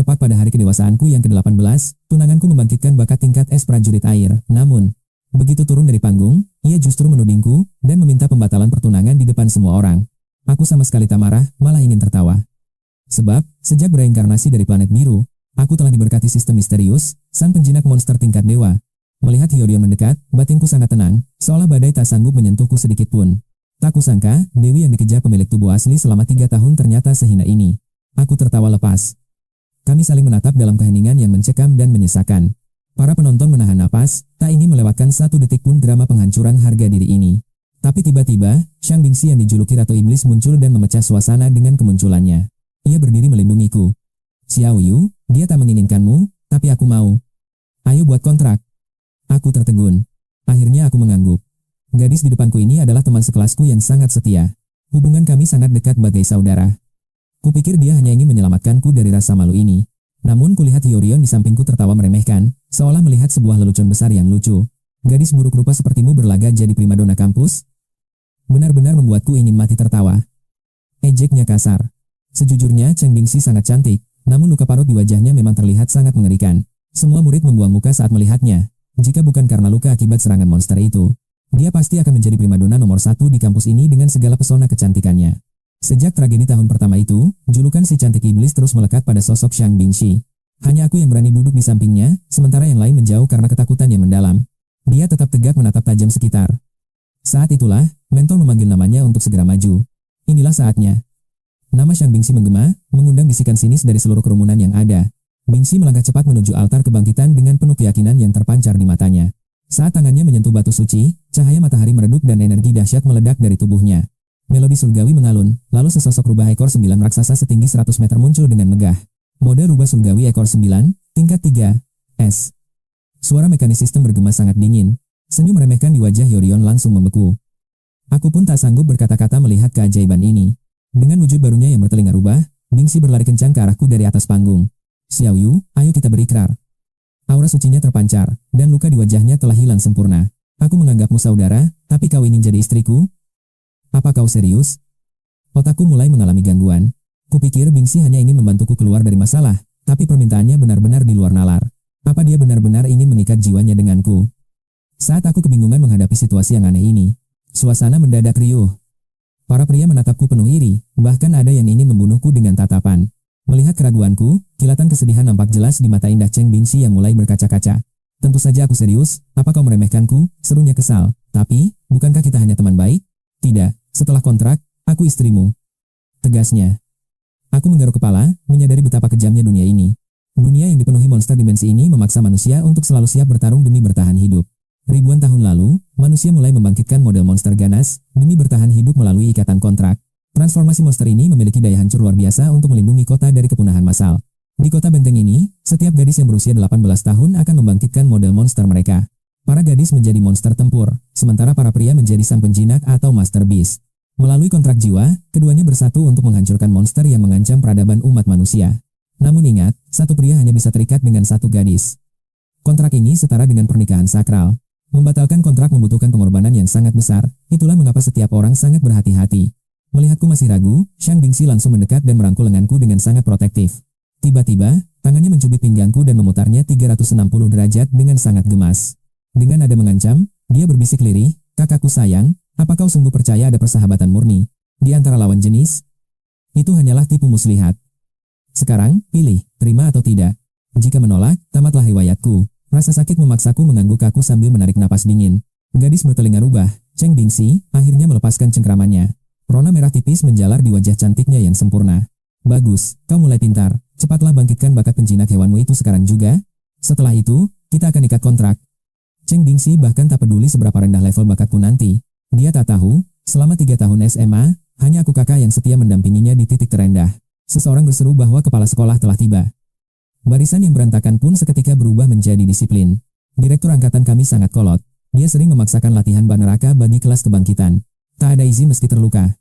Tepat pada hari kedewasaanku yang ke-18, tunanganku membangkitkan bakat tingkat es prajurit air. Namun, begitu turun dari panggung, ia justru menudingku dan meminta pembatalan pertunangan di depan semua orang. Aku sama sekali tak marah, malah ingin tertawa. Sebab, sejak bereinkarnasi dari planet biru, aku telah diberkati sistem misterius, sang penjinak monster tingkat dewa. Melihat Hiyorion mendekat, batinku sangat tenang, seolah badai tak sanggup menyentuhku sedikit pun. Tak kusangka, Dewi yang dikejar pemilik tubuh asli selama 3 tahun ternyata sehina ini. Aku tertawa lepas. Kami saling menatap dalam keheningan yang mencekam dan menyesakan. Para penonton menahan napas, tak ingin melewatkan 1 detik pun drama penghancuran harga diri ini. Tapi tiba-tiba, Shang Bingxi yang dijuluki Ratu Iblis muncul dan memecah suasana dengan kemunculannya. Ia berdiri melindungiku. Xiao Yu, dia tak menginginkanmu, tapi aku mau. Ayo buat kontrak. Aku tertegun. Akhirnya aku mengangguk. Gadis di depanku ini adalah teman sekelasku yang sangat setia. Hubungan kami sangat dekat bagai saudara. Kupikir dia hanya ingin menyelamatkanku dari rasa malu ini. Namun kulihat Hiyorion di sampingku tertawa meremehkan, seolah melihat sebuah lelucon besar yang lucu. Gadis buruk rupa sepertimu berlaga jadi primadona kampus? Benar-benar membuatku ingin mati tertawa. Ejeknya kasar. Sejujurnya Cheng Bingxi sangat cantik, namun luka parut di wajahnya memang terlihat sangat mengerikan. Semua murid membuang muka saat melihatnya. Jika bukan karena luka akibat serangan monster itu, dia pasti akan menjadi primadona nomor 1 di kampus ini dengan segala pesona kecantikannya. Sejak tragedi tahun pertama itu, julukan si cantik iblis terus melekat pada sosok Shang Bingxi. Hanya aku yang berani duduk di sampingnya, sementara yang lain menjauh karena ketakutan yang mendalam. Dia tetap tegak menatap tajam sekitar. Saat itulah, mentor memanggil namanya untuk segera maju. Inilah saatnya. Nama Shang Bingxi menggema, mengundang bisikan sinis dari seluruh kerumunan yang ada. Bingxi melangkah cepat menuju altar kebangkitan dengan penuh keyakinan yang terpancar di matanya. Saat tangannya menyentuh batu suci, cahaya matahari meredup dan energi dahsyat meledak dari tubuhnya. Melodi surgawi mengalun, lalu sesosok rubah ekor 9 raksasa setinggi 100 meter muncul dengan megah. Mode rubah surgawi ekor 9, tingkat 3, S. Suara mekanis sistem bergema sangat dingin. Senyum meremehkan di wajah Hiyorion langsung membeku. Aku pun tak sanggup berkata-kata melihat keajaiban ini. Dengan wujud barunya yang bertelinga rubah, Bingxi berlari kencang ke arahku dari atas panggung. Xiao Yu, ayo kita berikrar. Aura sucinya terpancar, dan luka di wajahnya telah hilang sempurna. Aku menganggapmu saudara, tapi kau ingin jadi istriku? Apa kau serius? Otakku mulai mengalami gangguan. Kupikir Bingxi hanya ingin membantuku keluar dari masalah, tapi permintaannya benar-benar di luar nalar. Apa dia benar-benar ingin mengikat jiwanya denganku? Saat aku kebingungan menghadapi situasi yang aneh ini, suasana mendadak riuh. Para pria menatapku penuh iri, bahkan ada yang ingin membunuhku dengan tatapan. Melihat keraguanku, kilatan kesedihan nampak jelas di mata indah Cheng Bingxi yang mulai berkaca-kaca. Tentu saja aku serius, apa kau meremehkanku? Serunya kesal. Tapi, bukankah kita hanya teman baik? Tidak, setelah kontrak, aku istrimu. Tegasnya. Aku menggaruk kepala, menyadari betapa kejamnya dunia ini. Dunia yang dipenuhi monster dimensi ini memaksa manusia untuk selalu siap bertarung demi bertahan hidup. Ribuan tahun lalu, manusia mulai membangkitkan model monster ganas demi bertahan hidup melalui ikatan kontrak. Transformasi monster ini memiliki daya hancur luar biasa untuk melindungi kota dari kepunahan massal. Di kota benteng ini, setiap gadis yang berusia 18 tahun akan membangkitkan model monster mereka. Para gadis menjadi monster tempur, sementara para pria menjadi sang penjinak atau master beast. Melalui kontrak jiwa, keduanya bersatu untuk menghancurkan monster yang mengancam peradaban umat manusia. Namun ingat, satu pria hanya bisa terikat dengan satu gadis. Kontrak ini setara dengan pernikahan sakral. Membatalkan kontrak membutuhkan pengorbanan yang sangat besar, itulah mengapa setiap orang sangat berhati-hati. Melihatku masih ragu, Shang Bingxi langsung mendekat dan merangkul lenganku dengan sangat protektif. Tiba-tiba, tangannya mencubit pinggangku dan memutarnya 360 derajat dengan sangat gemas. Dengan nada mengancam, dia berbisik lirih, kakakku sayang, apa kau sungguh percaya ada persahabatan murni di antara lawan jenis? Itu hanyalah tipu muslihat. Sekarang, pilih, terima atau tidak. Jika menolak, tamatlah riwayatku. Rasa sakit memaksaku mengangguk kaku sambil menarik napas dingin. Gadis bertelinga rubah, Cheng Bingxi, akhirnya melepaskan cengkramannya. Rona merah tipis menjalar di wajah cantiknya yang sempurna. Bagus, kau mulai pintar. Cepatlah bangkitkan bakat penjinak hewanmu itu sekarang juga. Setelah itu, kita akan ikat kontrak. Cheng Bingxi bahkan tak peduli seberapa rendah level bakatku nanti. Dia tak tahu, selama 3 tahun SMA, hanya aku kakak yang setia mendampinginya di titik terendah. Seseorang berseru bahwa kepala sekolah telah tiba. Barisan yang berantakan pun seketika berubah menjadi disiplin. Direktur angkatan kami sangat kolot. Dia sering memaksakan latihan bak neraka bagi kelas kebangkitan. Tak ada izin meski terluka.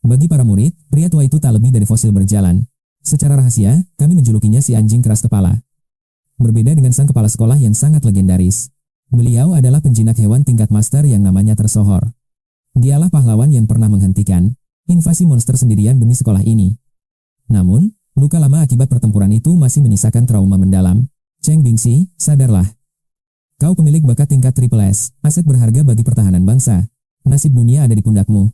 Bagi para murid, pria tua itu tak lebih dari fosil berjalan. Secara rahasia, kami menjulukinya si anjing keras kepala. Berbeda dengan sang kepala sekolah yang sangat legendaris. Beliau adalah penjinak hewan tingkat master yang namanya tersohor. Dialah pahlawan yang pernah menghentikan invasi monster sendirian demi sekolah ini. Namun, Luka lama akibat pertempuran itu masih menyisakan trauma mendalam. Cheng Bingxi, sadarlah. Kau pemilik bakat tingkat Triple S, aset berharga bagi pertahanan bangsa. Nasib dunia ada di pundakmu.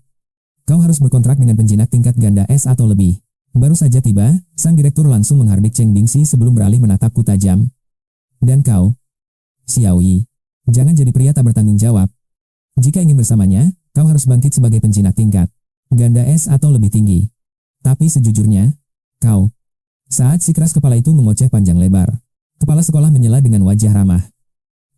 Kau harus berkontrak dengan penjinak tingkat ganda S atau lebih. Baru saja tiba, sang direktur langsung menghardik Cheng Bingxi sebelum beralih menatapku tajam. Dan kau, Xiao Yi, jangan jadi pria tak bertanggung jawab. Jika ingin bersamanya, kau harus bangkit sebagai penjinak tingkat ganda S atau lebih tinggi. Tapi sejujurnya, kau. Saat si keras kepala itu mengoceh panjang lebar, kepala sekolah menyela dengan wajah ramah.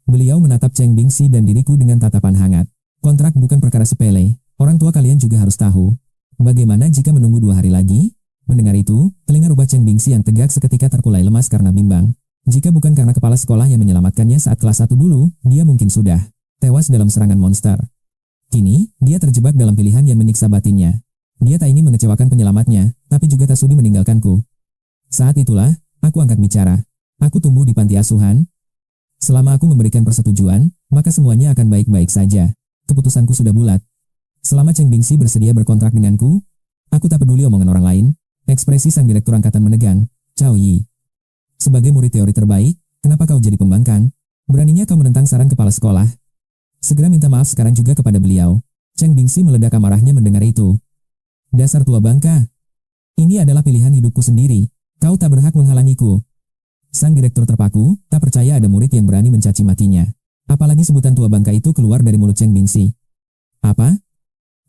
Beliau menatap Cheng Bingxi dan diriku dengan tatapan hangat. Kontrak bukan perkara sepele. Orang tua kalian juga harus tahu. Bagaimana jika menunggu 2 hari lagi? Mendengar itu, telinga rubah Cheng Bingxi yang tegak seketika terkulai lemas karena bimbang. Jika bukan karena kepala sekolah yang menyelamatkannya saat kelas 1 dulu, dia mungkin sudah tewas dalam serangan monster. Kini, dia terjebak dalam pilihan yang menyiksa batinnya. Dia tak ingin mengecewakan penyelamatnya, tapi juga tak sudi meninggalkanku. Saat itulah, aku angkat bicara. Aku tumbuh di panti asuhan. Selama aku memberikan persetujuan, maka semuanya akan baik-baik saja. Keputusanku sudah bulat. Selama Cheng Bingxi bersedia berkontrak denganku, aku tak peduli omongan orang lain. Ekspresi sang direktur angkatan menegang. Xiao Yi, sebagai murid teori terbaik, kenapa kau jadi pembangkang? Beraninya kau menentang saran kepala sekolah? Segera minta maaf sekarang juga kepada beliau. Cheng Bingxi meledak amarahnya mendengar itu. Dasar tua bangka. Ini adalah pilihan hidupku sendiri. Kau tak berhak menghalangiku. Sang direktur terpaku, tak percaya ada murid yang berani mencaci makinya. Apalagi sebutan tua bangka itu keluar dari mulut Cheng Bingxi. Apa?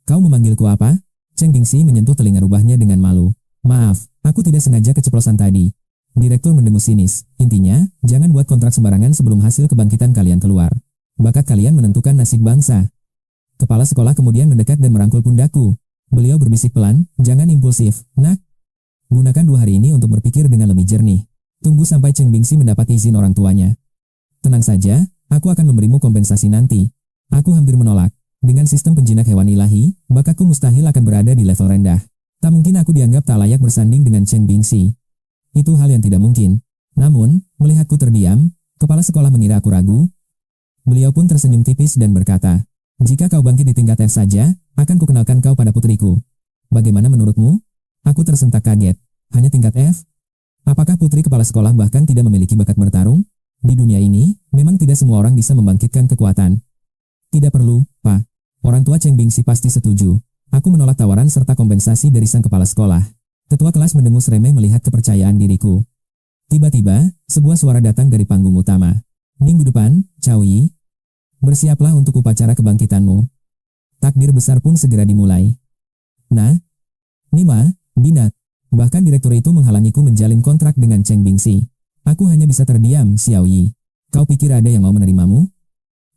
Kau memanggilku apa? Cheng Bingxi menyentuh telinga rubahnya dengan malu. Maaf, aku tidak sengaja keceplosan tadi. Direktur mendengus sinis. Intinya, jangan buat kontrak sembarangan sebelum hasil kebangkitan kalian keluar. Bakat kalian menentukan nasib bangsa. Kepala sekolah kemudian mendekat dan merangkul pundakku. Beliau berbisik pelan, jangan impulsif, nak. Gunakan 2 hari ini untuk berpikir dengan lebih jernih. Tunggu sampai Cheng Bingxi mendapat izin orang tuanya. Tenang saja, aku akan memberimu kompensasi nanti. Aku hampir menolak. Dengan sistem penjinak hewan ilahi, bakatku mustahil akan berada di level rendah. Tak mungkin aku dianggap tak layak bersanding dengan Cheng Bingxi. Itu hal yang tidak mungkin. Namun, melihatku terdiam, kepala sekolah mengira aku ragu. Beliau pun tersenyum tipis dan berkata, jika kau bangkit di tingkat F saja, akan kukenalkan kau pada putriku. Bagaimana menurutmu? Aku tersentak kaget. Hanya tingkat F? Apakah putri kepala sekolah bahkan tidak memiliki bakat bertarung? Di dunia ini, memang tidak semua orang bisa membangkitkan kekuatan. Tidak perlu, Pak. Orang tua Cheng Bingxi pasti setuju. Aku menolak tawaran serta kompensasi dari sang kepala sekolah. Ketua kelas mendengus remeh melihat kepercayaan diriku. Tiba-tiba, sebuah suara datang dari panggung utama. Minggu depan, Xiao Yi, bersiaplah untuk upacara kebangkitanmu. Takbir besar pun segera dimulai. Nah, Nima, Binat, bahkan direktur itu menghalangiku menjalin kontrak dengan Cheng Bingxi. Aku hanya bisa terdiam, Xiao Yi. Kau pikir ada yang mau menerimamu?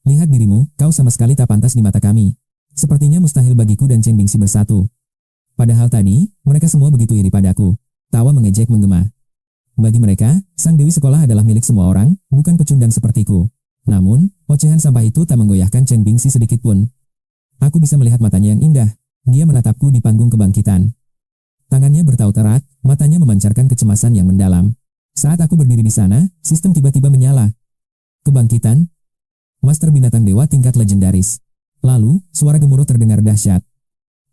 Lihat dirimu, kau sama sekali tak pantas di mata kami. Sepertinya mustahil bagiku dan Cheng Bingxi bersatu. Padahal tadi, mereka semua begitu iri padaku. Tawa mengejek menggema. Bagi mereka, sang dewi sekolah adalah milik semua orang, bukan pecundang sepertiku. Namun, ocehan sampah itu tak menggoyahkan Cheng Bingxi sedikit pun. Aku bisa melihat matanya yang indah. Dia menatapku di panggung kebangkitan. Tangannya bertaut erat, matanya memancarkan kecemasan yang mendalam. Saat aku berdiri di sana, sistem tiba-tiba menyala. Kebangkitan? Master binatang dewa tingkat legendaris. Lalu, suara gemuruh terdengar dahsyat.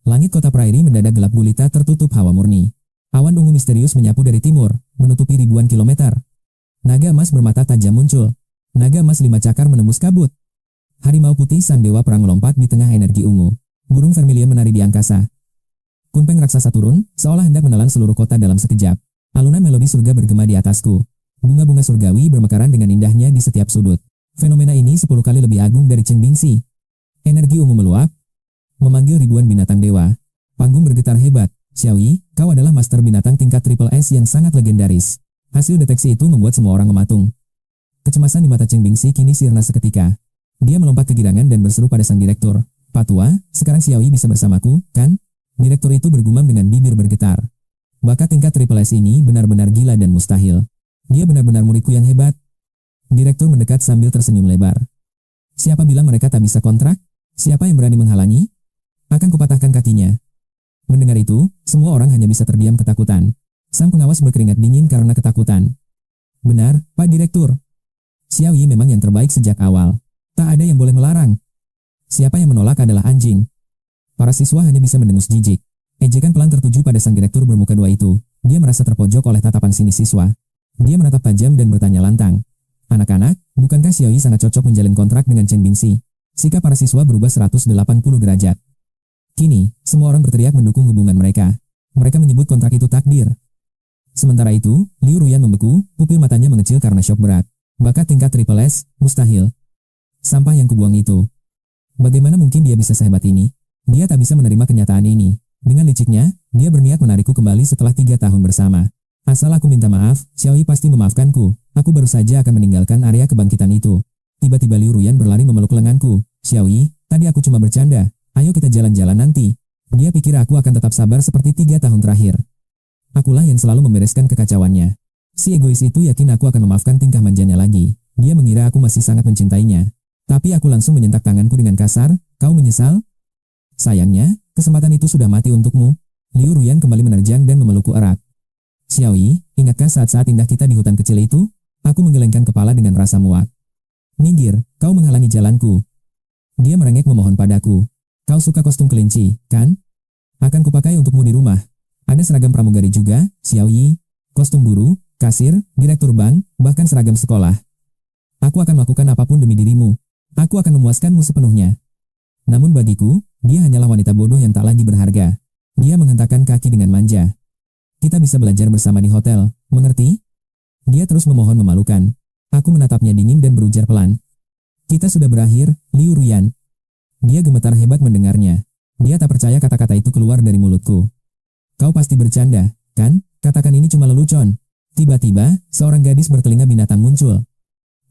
Langit kota Prairie mendadak gelap gulita tertutup hawa murni. Awan ungu misterius menyapu dari timur, menutupi ribuan kilometer. Naga emas bermata tajam muncul. Naga emas 5 cakar menembus kabut. Harimau putih sang dewa perang melompat di tengah energi ungu. Burung vermilion menari di angkasa. Kunpeng raksasa turun, seolah hendak menelan seluruh kota dalam sekejap. Alunan melodi surga bergema di atasku. Bunga-bunga surgawi bermekaran dengan indahnya di setiap sudut. Fenomena ini 10 kali lebih agung dari Cheng Bingxi. Energi ungu meluap, memanggil ribuan binatang dewa. Panggung bergetar hebat. Xiao Yi, kau adalah master binatang tingkat Triple S yang sangat legendaris. Hasil deteksi itu membuat semua orang mematung. Kecemasan di mata Cheng Bingxi kini sirna seketika. Dia melompat kegirangan dan berseru pada sang direktur. Pak Tua, sekarang Xiao Yi bisa bersamaku, kan? Direktur itu bergumam dengan bibir bergetar. Bakat tingkat Triple S ini benar-benar gila dan mustahil. Dia benar-benar muridku yang hebat. Direktur mendekat sambil tersenyum lebar. Siapa bilang mereka tak bisa kontrak? Siapa yang berani menghalangi? Akan kupatahkan kakinya. Mendengar itu, semua orang hanya bisa terdiam ketakutan. Sang pengawas berkeringat dingin karena ketakutan. Benar, Pak Direktur. Xiao Yi memang yang terbaik sejak awal. Tak ada yang boleh melarang. Siapa yang menolak adalah anjing. Para siswa hanya bisa mendengus jijik. Ejekan pelan tertuju pada sang direktur bermuka dua itu. Dia merasa terpojok oleh tatapan sinis siswa. Dia menatap tajam dan bertanya lantang. Anak-anak, bukankah Xiaoyi sangat cocok menjalin kontrak dengan Chen Bingxi? Sikap para siswa berubah 180 derajat. Kini, semua orang berteriak mendukung hubungan mereka. Mereka menyebut kontrak itu takdir. Sementara itu, Liu Ruyan membeku, pupil matanya mengecil karena syok berat. Bakat tingkat triple S, mustahil. Sampah yang kubuang itu. Bagaimana mungkin dia bisa sehebat ini? Dia tak bisa menerima kenyataan ini. Dengan liciknya, dia berniat menarikku kembali setelah 3 tahun bersama. Asal aku minta maaf, Xiaoyi pasti memaafkanku. Aku baru saja akan meninggalkan area kebangkitan itu. Tiba-tiba Liu Ruyan berlari memeluk lenganku. Xiaoyi, tadi aku cuma bercanda. Ayo kita jalan-jalan nanti. Dia pikir aku akan tetap sabar seperti 3 tahun terakhir. Akulah yang selalu membereskan kekacauannya. Si egois itu yakin aku akan memaafkan tingkah manjanya lagi. Dia mengira aku masih sangat mencintainya. Tapi aku langsung menyentak tanganku dengan kasar. Kau menyesal? Sayangnya, kesempatan itu sudah mati untukmu. Liu Ruyan kembali menerjang dan memelukku erat. Xiaoyi, ingatkah saat-saat indah kita di hutan kecil itu? Aku menggelengkan kepala dengan rasa muak. Minggir, kau menghalangi jalanku. Dia merengek memohon padaku. Kau suka kostum kelinci, kan? Akan kupakai untukmu di rumah. Ada seragam pramugari juga, Xiaoyi. Kostum guru, kasir, direktur bank, bahkan seragam sekolah. Aku akan melakukan apapun demi dirimu. Aku akan memuaskanmu sepenuhnya. Namun bagiku, dia hanyalah wanita bodoh yang tak lagi berharga. Dia menghentakkan kaki dengan manja. Kita bisa belajar bersama di hotel, mengerti? Dia terus memohon memalukan. Aku menatapnya dingin dan berujar pelan. Kita sudah berakhir, Liu Ruyan. Dia gemetar hebat mendengarnya. Dia tak percaya kata-kata itu keluar dari mulutku. Kau pasti bercanda, kan? Katakan ini cuma lelucon. Tiba-tiba, seorang gadis bertelinga binatang muncul.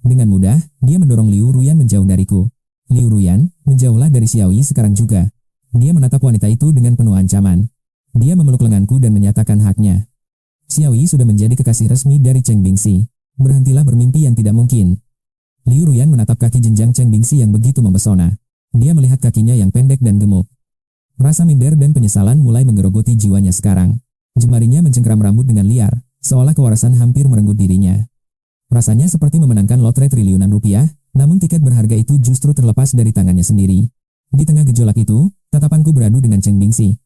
Dengan mudah, dia mendorong Liu Ruyan menjauh dariku. Liu Ruyan, menjauhlah dari Xiaoyi sekarang juga. Dia menatap wanita itu dengan penuh ancaman. Dia memeluk lenganku dan menyatakan haknya. Xiaoyi sudah menjadi kekasih resmi dari Chen Bingxi. Berhentilah bermimpi yang tidak mungkin. Liu Ruyan menatap kaki jenjang Chen Bingxi yang begitu mempesona. Dia melihat kakinya yang pendek dan gemuk. Rasa minder dan penyesalan mulai menggerogoti jiwanya sekarang. Jemarinya mencengkeram rambut dengan liar, seolah kewarasan hampir merenggut dirinya. Rasanya seperti memenangkan lotre triliunan rupiah, namun tiket berharga itu justru terlepas dari tangannya sendiri. Di tengah gejolak itu, tatapanku beradu dengan Chen Bingxi.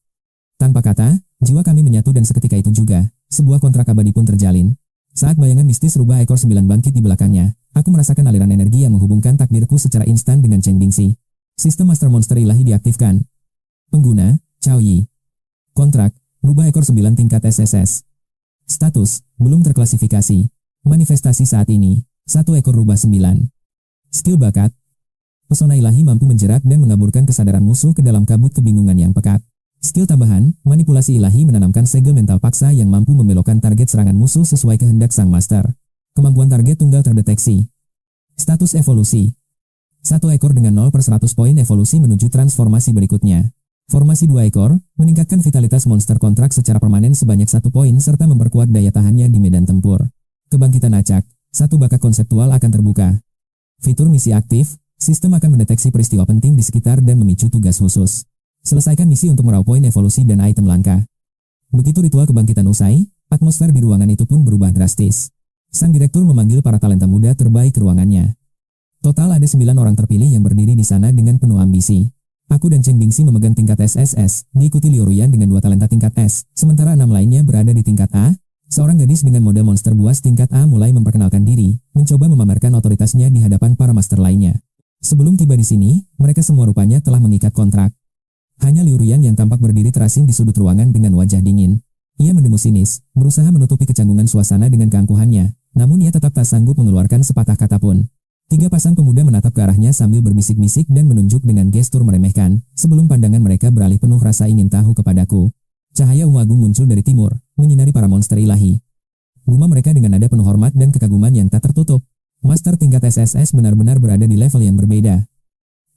Tanpa kata, jiwa kami menyatu dan seketika itu juga, sebuah kontrak abadi pun terjalin. Saat bayangan mistis rubah ekor 9 bangkit di belakangnya, aku merasakan aliran energi yang menghubungkan takdirku secara instan dengan Chen Bingxi. Sistem Master Monster Ilahi diaktifkan. Pengguna, Xiaoyi. Kontrak, rubah ekor 9 tingkat SSS. Status, belum terklasifikasi. Manifestasi saat ini, 1 ekor rubah 9. Skill bakat. Pesona ilahi mampu menjerat dan mengaburkan kesadaran musuh ke dalam kabut kebingungan yang pekat. Skill tambahan, manipulasi ilahi menanamkan segel mental paksa yang mampu membelokkan target serangan musuh sesuai kehendak sang master. Kemampuan target tunggal terdeteksi. Status evolusi. 1 ekor dengan 0/100 poin evolusi menuju transformasi berikutnya. Formasi 2 ekor, meningkatkan vitalitas monster kontrak secara permanen sebanyak 1 poin serta memperkuat daya tahannya di medan tempur. Kebangkitan acak, 1 bakat konseptual akan terbuka. Fitur misi aktif, sistem akan mendeteksi peristiwa penting di sekitar dan memicu tugas khusus. Selesaikan misi untuk meraup poin evolusi dan item langka. Begitu ritual kebangkitan usai, atmosfer di ruangan itu pun berubah drastis. Sang direktur memanggil para talenta muda terbaik ke ruangannya. Total ada 9 orang terpilih yang berdiri di sana dengan penuh ambisi. Aku dan Chen Bingxi memegang tingkat SSS, diikuti Liu Ruyan dengan 2 talenta tingkat S, sementara 6 lainnya berada di tingkat A. Seorang gadis dengan model monster buas tingkat A mulai memperkenalkan diri, mencoba memamerkan otoritasnya di hadapan para master lainnya. Sebelum tiba di sini, mereka semua rupanya telah mengikat kontrak. Hanya Liu Ruyan yang tampak berdiri terasing di sudut ruangan dengan wajah dingin. Ia mendengus sinis, berusaha menutupi kecanggungan suasana dengan keangkuhannya, namun ia tetap tak sanggup mengeluarkan sepatah kata pun. 3 pasang pemuda menatap ke arahnya sambil berbisik-bisik dan menunjuk dengan gestur meremehkan, sebelum pandangan mereka beralih penuh rasa ingin tahu kepadaku. Cahaya ungu agung muncul dari timur, menyinari para monster ilahi. Gumam mereka dengan nada penuh hormat dan kekaguman yang tak tertutup. Master tingkat SSS benar-benar berada di level yang berbeda.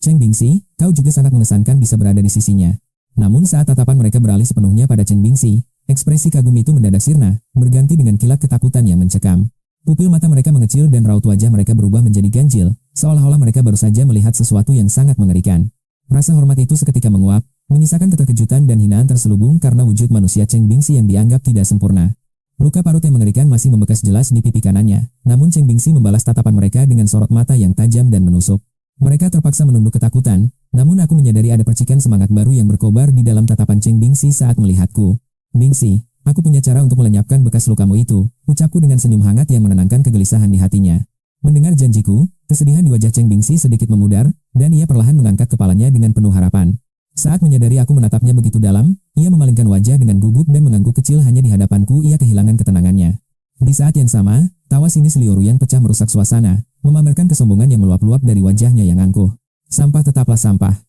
Chen Bingxi, kau juga sangat mengesankan bisa berada di sisinya. Namun saat tatapan mereka beralih sepenuhnya pada Chen Bingxi, ekspresi kagum itu mendadak sirna, berganti dengan kilat ketakutan yang mencekam. Pupil mata mereka mengecil dan raut wajah mereka berubah menjadi ganjil, seolah-olah mereka baru saja melihat sesuatu yang sangat mengerikan. Rasa hormat itu seketika menguap, menyisakan keterkejutan dan hinaan terselubung karena wujud manusia Chen Bingxi yang dianggap tidak sempurna. Luka parut yang mengerikan masih membekas jelas di pipi kanannya, namun Chen Bingxi membalas tatapan mereka dengan sorot mata yang tajam dan menusuk. Mereka terpaksa menunduk ketakutan, namun aku menyadari ada percikan semangat baru yang berkobar di dalam tatapan Chen Bingxi saat melihatku. Bingxi, Aku punya cara untuk melenyapkan bekas lukamu itu, ucapku dengan senyum hangat yang menenangkan kegelisahan di hatinya. Mendengar janjiku, kesedihan di wajah Cheng Bingxi sedikit memudar, dan ia perlahan mengangkat kepalanya dengan penuh harapan. Saat menyadari aku menatapnya begitu dalam, ia memalingkan wajah dengan gugup dan mengangguk kecil hanya di hadapanku. Ia kehilangan ketenangannya. Di saat yang sama, tawa sinis Liu Ruyan pecah merusak suasana, memamerkan kesombongan yang meluap-luap dari wajahnya yang angkuh. Sampah tetaplah sampah.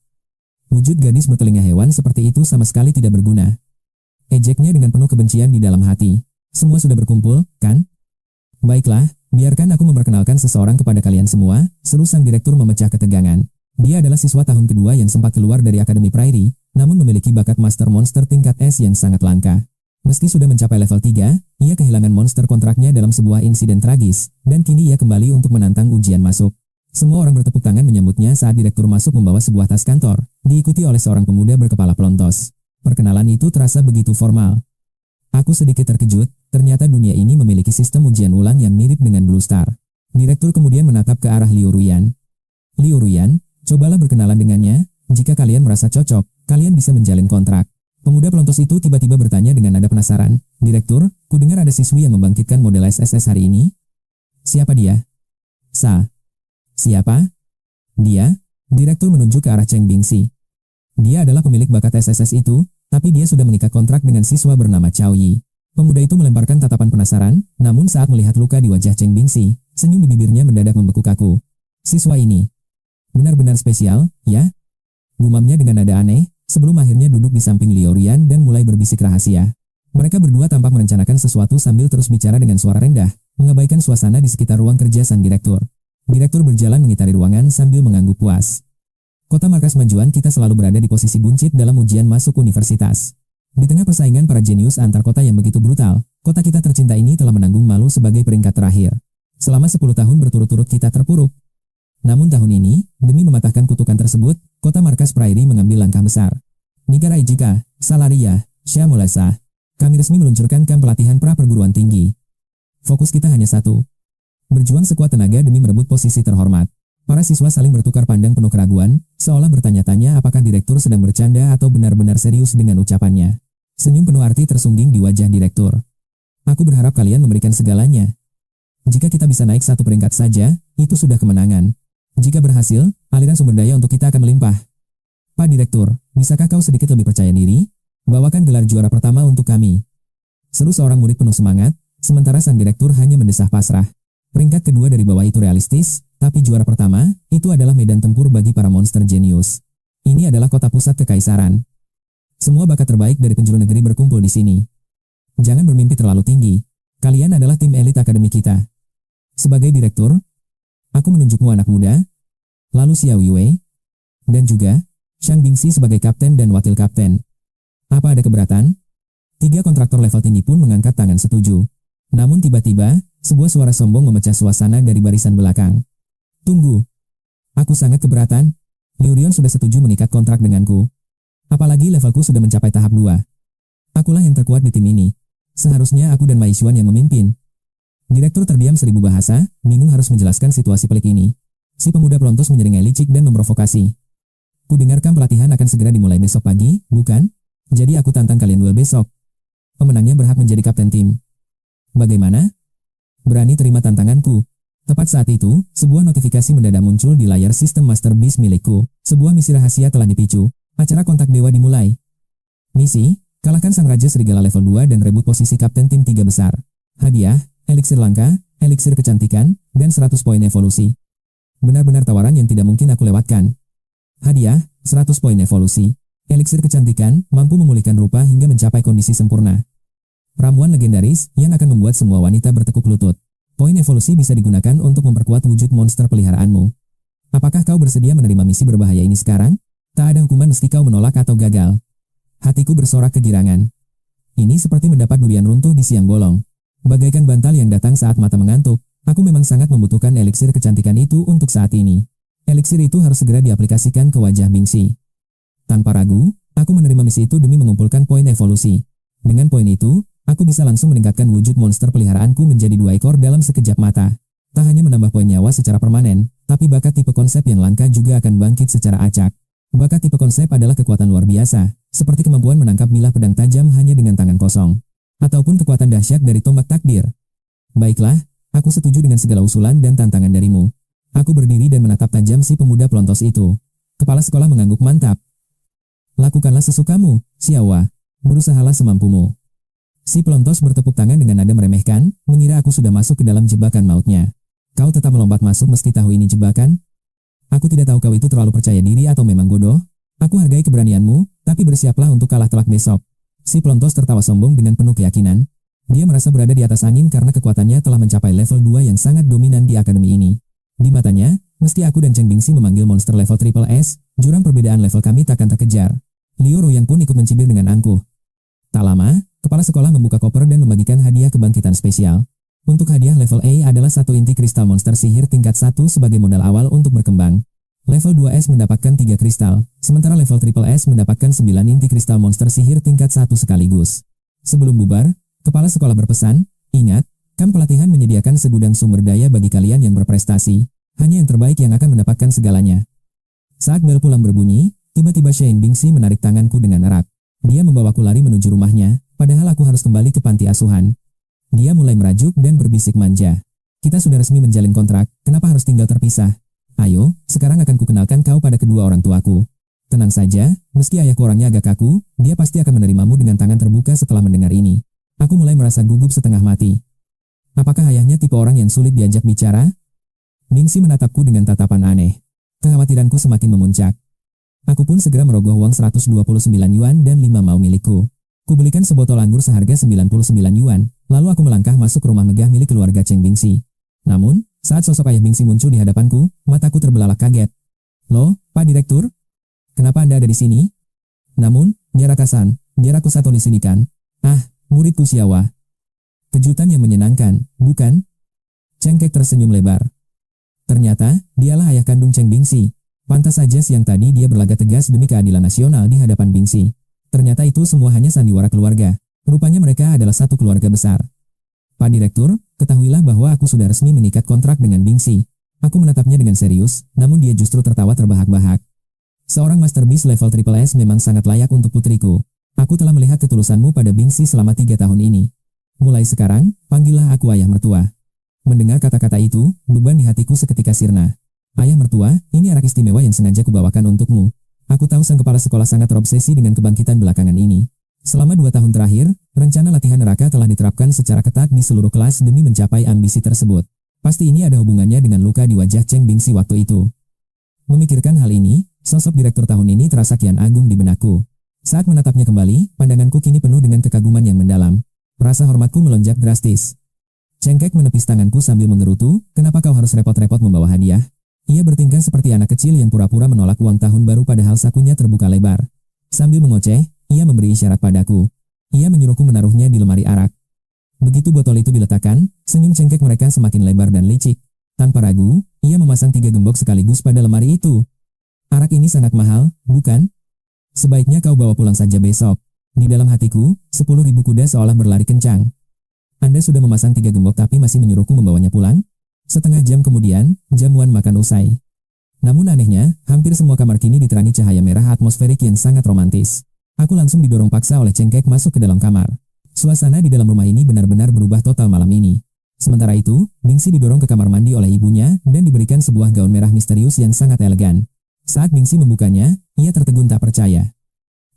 Wujud gadis bertelinga hewan seperti itu sama sekali tidak berguna. Ejeknya dengan penuh kebencian di dalam hati. Semua sudah berkumpul, kan? Baiklah, biarkan aku memperkenalkan seseorang kepada kalian semua, seru sang direktur memecah ketegangan. Dia adalah siswa tahun kedua yang sempat keluar dari Akademi Prairie, namun memiliki bakat master monster tingkat S yang sangat langka. Meski sudah mencapai level 3, ia kehilangan monster kontraknya dalam sebuah insiden tragis, dan kini ia kembali untuk menantang ujian masuk. Semua orang bertepuk tangan menyambutnya saat direktur masuk membawa sebuah tas kantor, diikuti oleh seorang pemuda berkepala pelontos. Perkenalan itu terasa begitu formal. Aku sedikit terkejut, ternyata dunia ini memiliki sistem ujian ulang yang mirip dengan Blue Star. Direktur kemudian menatap ke arah Liu Ruyan. Liu Ruyan, cobalah berkenalan dengannya, jika kalian merasa cocok, kalian bisa menjalin kontrak. Pemuda pelontos itu tiba-tiba bertanya dengan nada penasaran, Direktur, kudengar ada siswi yang membangkitkan model SSS hari ini? Siapa dia? Siapa? Dia? Direktur menunjuk ke arah Cheng Bingxi. Dia adalah pemilik bakat SSS itu, tapi dia sudah mengikat kontrak dengan siswa bernama Cao Yi. Pemuda itu melemparkan tatapan penasaran, namun saat melihat luka di wajah Cheng Bingxi, senyum di bibirnya mendadak membekuk kaku. Siswa ini benar-benar spesial, ya? Gumamnya dengan nada aneh, sebelum akhirnya duduk di samping Liu Ruyan dan mulai berbisik rahasia. Mereka berdua tampak merencanakan sesuatu sambil terus bicara dengan suara rendah, mengabaikan suasana di sekitar ruang kerja sang direktur. Direktur berjalan mengitari ruangan sambil mengangguk puas. Kota markas majuan kita selalu berada di posisi buncit dalam ujian masuk universitas. Di tengah persaingan para jenius antar kota yang begitu brutal, kota kita tercinta ini telah menanggung malu sebagai peringkat terakhir. Selama 10 tahun berturut-turut kita terpuruk. Namun tahun ini, demi mematahkan kutukan tersebut, kota markas Prairie mengambil langkah besar. Nikara Ijika, Salaria, Syamulasa. Kami resmi meluncurkan kamp pelatihan pra perguruan tinggi. Fokus kita hanya satu. Berjuang sekuat tenaga demi merebut posisi terhormat. Para siswa saling bertukar pandang penuh keraguan, seolah bertanya-tanya apakah direktur sedang bercanda atau benar-benar serius dengan ucapannya. Senyum penuh arti tersungging di wajah direktur. Aku berharap kalian memberikan segalanya. Jika kita bisa naik satu peringkat saja, itu sudah kemenangan. Jika berhasil, aliran sumber daya untuk kita akan melimpah. Pak Direktur, bisakah kau sedikit lebih percaya diri? Bawakan gelar juara pertama untuk kami. Seru seorang murid penuh semangat, sementara sang direktur hanya mendesah pasrah. Peringkat kedua dari bawah itu realistis, tapi juara pertama, itu adalah medan tempur bagi para monster jenius. Ini adalah kota pusat kekaisaran. Semua bakat terbaik dari penjuru negeri berkumpul di sini. Jangan bermimpi terlalu tinggi. Kalian adalah tim elit akademi kita. Sebagai direktur, aku menunjukmu anak muda, lalu Xiao Yue, dan juga Shang Bingxi sebagai kapten dan wakil kapten. Apa ada keberatan? 3 kontraktor level tinggi pun mengangkat tangan setuju. Namun tiba-tiba, sebuah suara sombong memecah suasana dari barisan belakang. Tunggu. Aku sangat keberatan. Liu Ruyan sudah setuju mengikat kontrak denganku. Apalagi levelku sudah mencapai tahap 2. Akulah yang terkuat di tim ini. Seharusnya aku dan Mai Xuan yang memimpin. Direktur terdiam 1000 bahasa, bingung harus menjelaskan situasi pelik ini. Si pemuda pelontos menyeringai licik dan memprovokasi. Kudengarkan pelatihan akan segera dimulai besok pagi, bukan? Jadi aku tantang kalian duel besok. Pemenangnya berhak menjadi kapten tim. Bagaimana? Berani terima tantanganku? Tepat saat itu, sebuah notifikasi mendadak muncul di layar sistem Master Beast milikku. Sebuah misi rahasia telah dipicu. Acara kontak dewa dimulai. Misi, kalahkan sang raja serigala level 2 dan rebut posisi kapten tim 3 besar. Hadiah, eliksir langka, eliksir kecantikan, dan 100 poin evolusi. Benar-benar tawaran yang tidak mungkin aku lewatkan. Hadiah, 100 poin evolusi. Eliksir kecantikan, mampu memulihkan rupa hingga mencapai kondisi sempurna. Ramuan legendaris yang akan membuat semua wanita bertekuk lutut. Poin evolusi bisa digunakan untuk memperkuat wujud monster peliharaanmu. Apakah kau bersedia menerima misi berbahaya ini sekarang? Tak ada hukuman meski kau menolak atau gagal. Hatiku bersorak kegirangan. Ini seperti mendapat durian runtuh di siang bolong. Bagaikan bantal yang datang saat mata mengantuk, aku memang sangat membutuhkan eliksir kecantikan itu untuk saat ini. Eliksir itu harus segera diaplikasikan ke wajah Bingxi. Tanpa ragu, aku menerima misi itu demi mengumpulkan poin evolusi. Dengan poin itu, aku bisa langsung meningkatkan wujud monster peliharaanku menjadi 2 ekor dalam sekejap mata. Tak hanya menambah poin nyawa secara permanen, tapi bakat tipe konsep yang langka juga akan bangkit secara acak. Bakat tipe konsep adalah kekuatan luar biasa, seperti kemampuan menangkap bilah pedang tajam hanya dengan tangan kosong. ataupun kekuatan dahsyat dari tombak takdir. Baiklah, aku setuju dengan segala usulan dan tantangan darimu. Aku berdiri dan menatap tajam si pemuda pelontos itu. Kepala sekolah mengangguk mantap. Lakukanlah sesukamu, Xiaowa. Berusahalah semampumu. Si pelontos bertepuk tangan dengan nada meremehkan, mengira aku sudah masuk ke dalam jebakan mautnya. Kau tetap melompat masuk meski tahu ini jebakan? Aku tidak tahu kau itu terlalu percaya diri atau memang bodoh. Aku hargai keberanianmu, tapi bersiaplah untuk kalah telak besok. Si pelontos tertawa sombong dengan penuh keyakinan. Dia merasa berada di atas angin karena kekuatannya telah mencapai level 2 yang sangat dominan di akademi ini. Di matanya, mesti aku dan Cheng Bingxi memanggil monster level triple S, jurang perbedaan level kami takkan terkejar. Liu Ruoyang pun ikut mencibir dengan angkuh. Tak lama, kepala sekolah membuka koper dan membagikan hadiah kebangkitan spesial. Untuk hadiah level A adalah satu inti kristal monster sihir tingkat 1 sebagai modal awal untuk berkembang. Level 2S mendapatkan 3 kristal, sementara level triple S mendapatkan 9 inti kristal monster sihir tingkat 1 sekaligus. Sebelum bubar, kepala sekolah berpesan, ingat, kamp pelatihan menyediakan segudang sumber daya bagi kalian yang berprestasi. Hanya yang terbaik yang akan mendapatkan segalanya. Saat bel pulang berbunyi, tiba-tiba Cheng Bingxi menarik tanganku dengan erat. Dia membawaku lari menuju rumahnya, padahal aku harus kembali ke panti asuhan. Dia mulai merajuk dan berbisik manja. Kita sudah resmi menjalin kontrak, kenapa harus tinggal terpisah? Ayo, sekarang akan kukenalkan kau pada kedua orang tuaku. Tenang saja, meski ayahku orangnya agak kaku, dia pasti akan menerimamu dengan tangan terbuka setelah mendengar ini. Aku mulai merasa gugup setengah mati. Apakah ayahnya tipe orang yang sulit diajak bicara? Bingxi menatapku dengan tatapan aneh. Kekhawatiranku semakin memuncak. Aku pun segera merogoh uang 129 yuan dan 5 mau milikku. Kubelikan sebotol anggur seharga 99 yuan, lalu aku melangkah masuk ke rumah megah milik keluarga Cheng Bingxi. Namun, saat sosok ayah Bingxi muncul di hadapanku, mataku terbelalak kaget. Loh, Pak Direktur? Kenapa Anda ada di sini? Namun, biar aku satu di sini kan? Ah, muridku Xiaowa. Kejutan yang menyenangkan, bukan? Cheng Kek tersenyum lebar. Ternyata, dialah ayah kandung Cheng Bingxi. Pantas saja siang tadi dia berlagak tegas demi keadilan nasional di hadapan Bingxi. Ternyata itu semua hanya sandiwara keluarga. Rupanya mereka adalah satu keluarga besar. Pak Direktur, ketahuilah bahwa aku sudah resmi mengikat kontrak dengan Bingxi. Aku menatapnya dengan serius, namun dia justru tertawa terbahak-bahak. Seorang Master Beast level triple S memang sangat layak untuk putriku. Aku telah melihat ketulusanmu pada Bingxi selama 3 tahun ini. Mulai sekarang, panggillah aku ayah mertua. Mendengar kata-kata itu, beban di hatiku seketika sirna. Ayah mertua, ini arak istimewa yang sengaja kubawakan untukmu. Aku tahu sang kepala sekolah sangat terobsesi dengan kebangkitan belakangan ini. Selama 2 tahun terakhir, rencana latihan neraka telah diterapkan secara ketat di seluruh kelas demi mencapai ambisi tersebut. Pasti ini ada hubungannya dengan luka di wajah Cheng Bingxi waktu itu. Memikirkan hal ini, sosok direktur tahun ini terasa kian agung di benakku. Saat menatapnya kembali, pandanganku kini penuh dengan kekaguman yang mendalam. Rasa hormatku melonjak drastis. Cheng Kek menepis tanganku sambil menggerutu, kenapa kau harus repot-repot membawa hadiah? Ia bertingkah seperti anak kecil yang pura-pura menolak uang tahun baru padahal sakunya terbuka lebar. Sambil mengoceh, ia memberi isyarat padaku. Ia menyuruhku menaruhnya di lemari arak. Begitu botol itu diletakkan, senyum Cheng Kek mereka semakin lebar dan licik. Tanpa ragu, ia memasang 3 gembok sekaligus pada lemari itu. Arak ini sangat mahal, bukan? Sebaiknya kau bawa pulang saja besok. Di dalam hatiku, 10.000 kuda seolah berlari kencang. Anda sudah memasang 3 gembok tapi masih menyuruhku membawanya pulang? Setengah jam kemudian, jamuan makan usai. Namun anehnya, hampir semua kamar kini diterangi cahaya merah atmosferik yang sangat romantis. Aku langsung didorong paksa oleh Cheng Kek masuk ke dalam kamar. Suasana di dalam rumah ini benar-benar berubah total malam ini. Sementara itu, Bingxi didorong ke kamar mandi oleh ibunya dan diberikan sebuah gaun merah misterius yang sangat elegan. Saat Bingxi membukanya, ia tertegun tak percaya.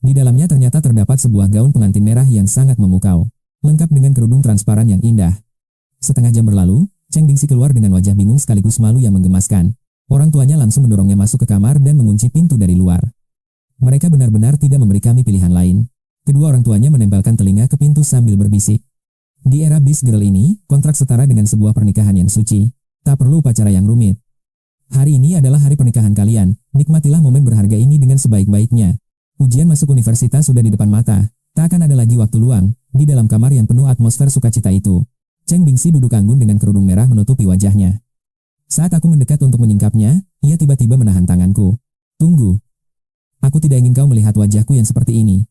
Di dalamnya ternyata terdapat sebuah gaun pengantin merah yang sangat memukau, lengkap dengan kerudung transparan yang indah. Setengah jam berlalu, Cheng Bingxi keluar dengan wajah bingung sekaligus malu yang menggemaskan. Orang tuanya langsung mendorongnya masuk ke kamar dan mengunci pintu dari luar. Mereka benar-benar tidak memberi kami pilihan lain. Kedua orang tuanya menempelkan telinga ke pintu sambil berbisik. Di era Beast Girl ini, kontrak setara dengan sebuah pernikahan yang suci. Tak perlu upacara yang rumit. Hari ini adalah hari pernikahan kalian. Nikmatilah momen berharga ini dengan sebaik-baiknya. Ujian masuk universitas sudah di depan mata. Tak akan ada lagi waktu luang. Di dalam kamar yang penuh atmosfer sukacita itu, Cheng Bingxi duduk anggun dengan kerudung merah menutupi wajahnya. Saat aku mendekat untuk menyingkapnya, ia tiba-tiba menahan tanganku. Tunggu. Aku tidak ingin kau melihat wajahku yang seperti ini.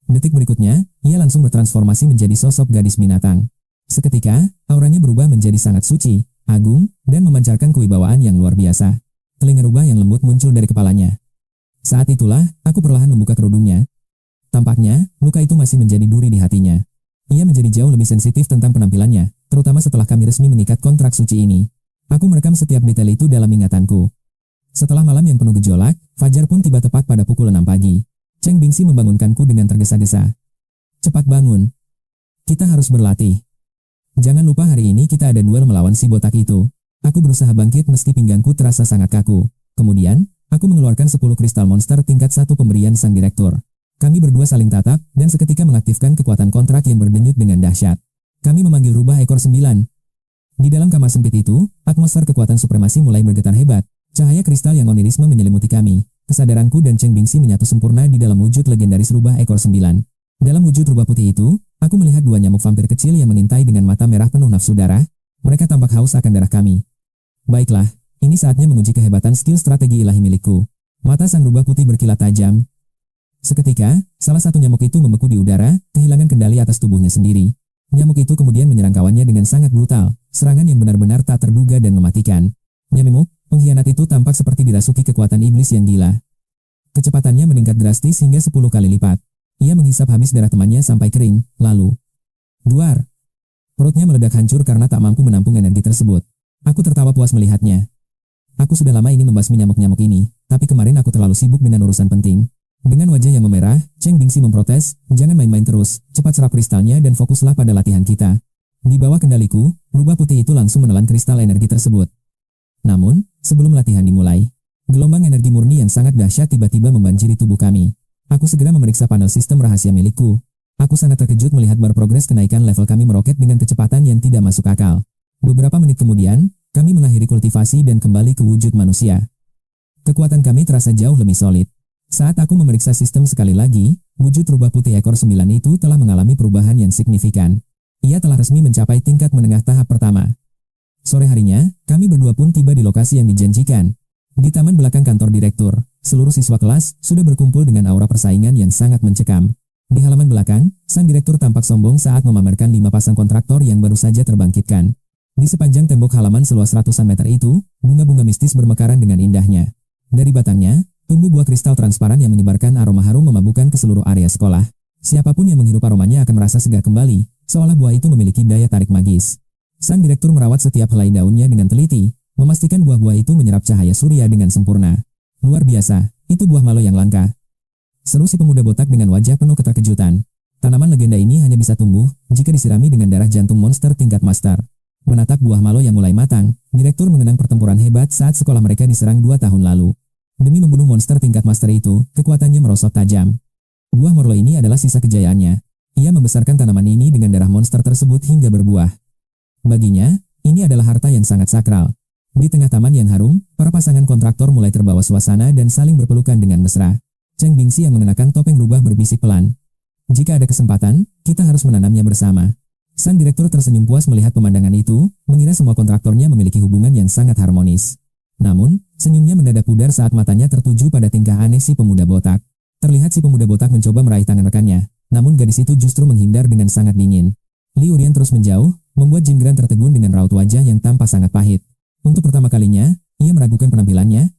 Detik berikutnya, ia langsung bertransformasi menjadi sosok gadis binatang. Seketika, auranya berubah menjadi sangat suci, agung, dan memancarkan kewibawaan yang luar biasa. Telinga rubah yang lembut muncul dari kepalanya. Saat itulah, aku perlahan membuka kerudungnya. Tampaknya, luka itu masih menjadi duri di hatinya. Ia menjadi jauh lebih sensitif tentang penampilannya, terutama setelah kami resmi mengikat kontrak suci ini. Aku merekam setiap detail itu dalam ingatanku. Setelah malam yang penuh gejolak, fajar pun tiba tepat pada pukul 6 pagi. Cheng Bingxi membangunkanku dengan tergesa-gesa. Cepat bangun. Kita harus berlatih. Jangan lupa hari ini kita ada duel melawan si botak itu. Aku berusaha bangkit meski pinggangku terasa sangat kaku. Kemudian, aku mengeluarkan 10 kristal monster tingkat 1 pemberian sang direktur. Kami berdua saling tatap, dan seketika mengaktifkan kekuatan kontrak yang berdenyut dengan dahsyat. Kami memanggil rubah ekor 9. Di dalam kamar sempit itu, atmosfer kekuatan supremasi mulai bergetar hebat. Cahaya kristal yang onirisme menyelimuti kami. Kesadaranku dan Cheng Bingxi menyatu sempurna di dalam wujud legendaris rubah ekor 9. Dalam wujud rubah putih itu, aku melihat 2 nyamuk vampir kecil yang mengintai dengan mata merah penuh nafsu darah. Mereka tampak haus akan darah kami. Baiklah, ini saatnya menguji kehebatan skill strategi ilahi milikku. Mata sang rubah putih berkilat tajam. Seketika, salah satu nyamuk itu membeku di udara, kehilangan kendali atas tubuhnya sendiri. Nyamuk itu kemudian menyerang kawannya dengan sangat brutal, serangan yang benar-benar tak terduga dan mematikan. Nyamuk, pengkhianat itu tampak seperti dirasuki kekuatan iblis yang gila. Kecepatannya meningkat drastis hingga 10 kali lipat. Ia menghisap habis darah temannya sampai kering, lalu duar. Perutnya meledak hancur karena tak mampu menampung energi tersebut. Aku tertawa puas melihatnya. Aku sudah lama ingin membasmi nyamuk-nyamuk ini, tapi kemarin aku terlalu sibuk dengan urusan penting. Dengan wajah yang memerah, Cheng Bingxi memprotes, jangan main-main terus, cepat serap kristalnya dan fokuslah pada latihan kita. Di bawah kendaliku, rubah putih itu langsung menelan kristal energi tersebut. Namun, sebelum latihan dimulai, gelombang energi murni yang sangat dahsyat tiba-tiba membanjiri tubuh kami. Aku segera memeriksa panel sistem rahasia milikku. Aku sangat terkejut melihat bar progres kenaikan level kami meroket dengan kecepatan yang tidak masuk akal. Beberapa menit kemudian, kami mengakhiri kultivasi dan kembali ke wujud manusia. Kekuatan kami terasa jauh lebih solid. Saat aku memeriksa sistem sekali lagi, wujud rubah putih ekor 9 itu telah mengalami perubahan yang signifikan. Ia telah resmi mencapai tingkat menengah tahap pertama. Sore harinya, kami berdua pun tiba di lokasi yang dijanjikan. Di taman belakang kantor direktur, seluruh siswa kelas sudah berkumpul dengan aura persaingan yang sangat mencekam. Di halaman belakang, sang direktur tampak sombong saat memamerkan 5 pasang kontraktor yang baru saja terbangkitkan. Di sepanjang tembok halaman seluas ratusan meter itu, bunga-bunga mistis bermekaran dengan indahnya. Dari batangnya, tumbuh buah kristal transparan yang menyebarkan aroma harum memabukkan ke seluruh area sekolah. Siapapun yang menghirup aromanya akan merasa segar kembali, seolah buah itu memiliki daya tarik magis. Sang direktur merawat setiap helai daunnya dengan teliti, memastikan buah-buah itu menyerap cahaya surya dengan sempurna. Luar biasa, itu buah malo yang langka. Seru si pemuda botak dengan wajah penuh keterkejutan. Tanaman legenda ini hanya bisa tumbuh jika disirami dengan darah jantung monster tingkat master. Menatap buah malo yang mulai matang, direktur mengenang pertempuran hebat saat sekolah mereka diserang 2 tahun lalu. Demi membunuh monster tingkat master itu, kekuatannya merosot tajam. Buah morlo ini adalah sisa kejayaannya. Ia membesarkan tanaman ini dengan darah monster tersebut hingga berbuah. Baginya, ini adalah harta yang sangat sakral. Di tengah taman yang harum, para pasangan kontraktor mulai terbawa suasana dan saling berpelukan dengan mesra. Cheng Bingxi yang mengenakan topeng rubah berbisik pelan. Jika ada kesempatan, kita harus menanamnya bersama. Sang direktur tersenyum puas melihat pemandangan itu, mengira semua kontraktornya memiliki hubungan yang sangat harmonis. Namun, senyumnya mendadak pudar saat matanya tertuju pada tingkah aneh si pemuda botak. Terlihat si pemuda botak mencoba meraih tangan rekannya, namun gadis itu justru menghindar dengan sangat dingin. Li Urian terus menjauh, membuat Jin Gran tertegun dengan raut wajah yang tampak sangat pahit. Untuk pertama kalinya, ia meragukan penampilannya.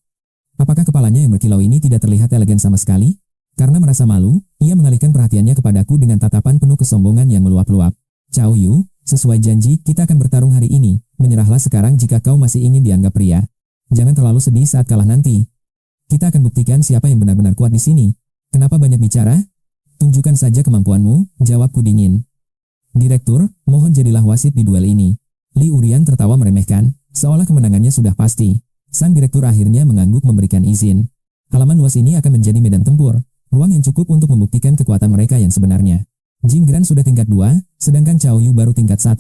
Apakah kepalanya yang berkilau ini tidak terlihat elegan sama sekali? Karena merasa malu, ia mengalihkan perhatiannya kepadaku dengan tatapan penuh kesombongan yang meluap-luap. Cao Yu, sesuai janji, kita akan bertarung hari ini. Menyerahlah sekarang jika kau masih ingin dianggap pria. Jangan terlalu sedih saat kalah nanti. Kita akan buktikan siapa yang benar-benar kuat di sini. Kenapa banyak bicara? Tunjukkan saja kemampuanmu, jawabku dingin. Direktur, mohon jadilah wasit di duel ini. Li Urian tertawa meremehkan, seolah kemenangannya sudah pasti. Sang direktur akhirnya mengangguk memberikan izin. Halaman luas ini akan menjadi medan tempur, ruang yang cukup untuk membuktikan kekuatan mereka yang sebenarnya. Jin Gran sudah tingkat 2, sedangkan Cao Yu baru tingkat 1.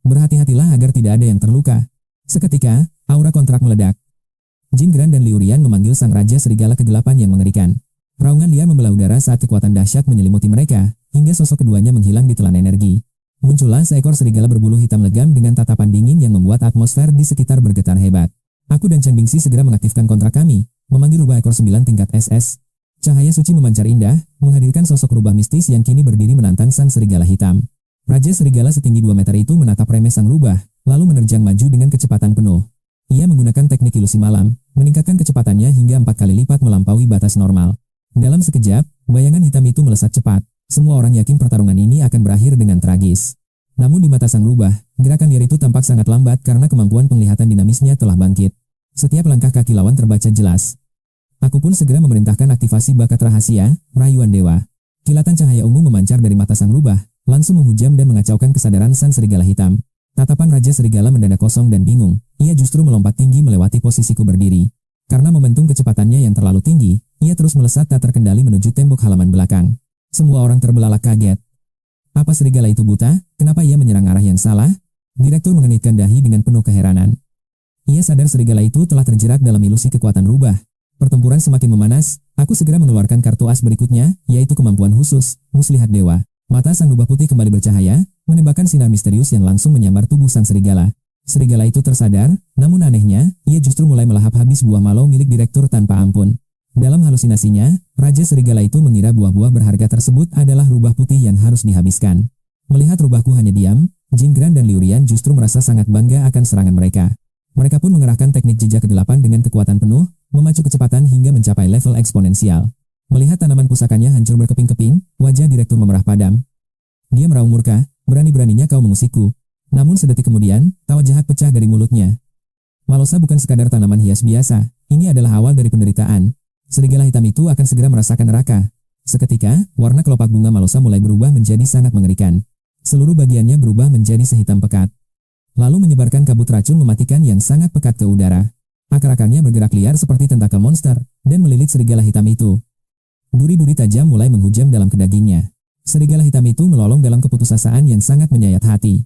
Berhati-hatilah agar tidak ada yang terluka. Seketika, aura kontrak meledak. Jin Gran dan Li Urian memanggil sang raja serigala kegelapan yang mengerikan. Raungan liar membelah udara saat kekuatan dahsyat menyelimuti mereka, hingga sosok keduanya menghilang di telan energi. Muncullah seekor serigala berbulu hitam legam dengan tatapan dingin yang membuat atmosfer di sekitar bergetar hebat. Aku dan Cheng Bingxi segera mengaktifkan kontrak kami, memanggil rubah ekor 9 tingkat SS. Cahaya suci memancar indah, menghadirkan sosok rubah mistis yang kini berdiri menantang sang serigala hitam. Raja serigala setinggi 2 meter itu menatap remeh sang rubah, lalu menerjang maju dengan kecepatan penuh. Ia menggunakan teknik ilusi malam, meningkatkan kecepatannya hingga 4 kali lipat melampaui batas normal. Dalam sekejap, bayangan hitam itu melesat cepat. Semua orang yakin pertarungan ini akan berakhir dengan tragis. Namun di mata sang rubah, gerakan liar itu tampak sangat lambat karena kemampuan penglihatan dinamisnya telah bangkit. Setiap langkah kaki lawan terbaca jelas. Aku pun segera memerintahkan aktivasi bakat rahasia, rayuan dewa. Kilatan cahaya ungu memancar dari mata sang rubah, langsung menghujam dan mengacaukan kesadaran sang serigala hitam. Tatapan Raja Serigala mendadak kosong dan bingung. Ia justru melompat tinggi melewati posisiku berdiri. Karena momentum kecepatannya yang terlalu tinggi, ia terus melesat tak terkendali menuju tembok halaman belakang. Semua orang terbelalak kaget. Apa serigala itu buta? Kenapa ia menyerang arah yang salah? Direktur mengenitkan dahi dengan penuh keheranan. Ia sadar serigala itu telah terjerat dalam ilusi kekuatan rubah. Pertempuran semakin memanas, aku segera mengeluarkan kartu as berikutnya, yaitu kemampuan khusus, Muslihat Dewa. Mata sang rubah putih kembali bercahaya, menembakkan sinar misterius yang langsung menyambar tubuh sang serigala. Serigala itu tersadar, namun anehnya, ia justru mulai melahap habis buah malau milik direktur tanpa ampun. Dalam halusinasinya, Raja Serigala itu mengira buah-buah berharga tersebut adalah rubah putih yang harus dihabiskan. Melihat rubahku hanya diam, Jinggran dan Liurian justru merasa sangat bangga akan serangan mereka. Mereka pun mengerahkan teknik jejak ke-8 dengan kekuatan penuh, memacu kecepatan hingga mencapai level eksponensial. Melihat tanaman pusakanya hancur berkeping-keping, wajah direktur memerah padam. Dia meraung murka, berani-beraninya kau mengusikku. Namun sedetik kemudian, tawa jahat pecah dari mulutnya. Malosa bukan sekadar tanaman hias biasa, ini adalah awal dari penderitaan. Serigala hitam itu akan segera merasakan neraka. Seketika, warna kelopak bunga Malosa mulai berubah menjadi sangat mengerikan. Seluruh bagiannya berubah menjadi sehitam pekat. Lalu menyebarkan kabut racun mematikan yang sangat pekat ke udara. Akar-akarnya bergerak liar seperti tentakel monster, dan melilit serigala hitam itu. Duri-duri tajam mulai menghujam dalam kedagingnya. Serigala hitam itu melolong dalam keputusasaan yang sangat menyayat hati.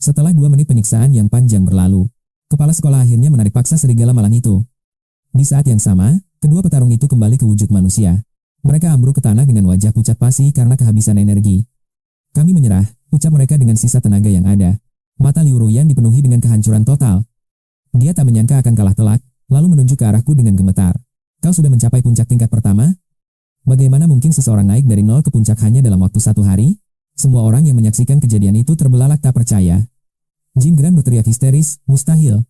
Setelah 2 menit penyiksaan yang panjang berlalu, kepala sekolah akhirnya menarik paksa serigala malang itu. Di saat yang sama, kedua petarung itu kembali ke wujud manusia. Mereka ambruk ke tanah dengan wajah pucat pasi karena kehabisan energi. Kami menyerah, ucap mereka dengan sisa tenaga yang ada. Mata Liu Ruyan dipenuhi dengan kehancuran total. Dia tak menyangka akan kalah telak, lalu menunjuk ke arahku dengan gemetar. Kau sudah mencapai puncak tingkat pertama? Bagaimana mungkin seseorang naik dari nol ke puncak hanya dalam waktu 1 hari? Semua orang yang menyaksikan kejadian itu terbelalak tak percaya. Jinggran berteriak histeris, mustahil.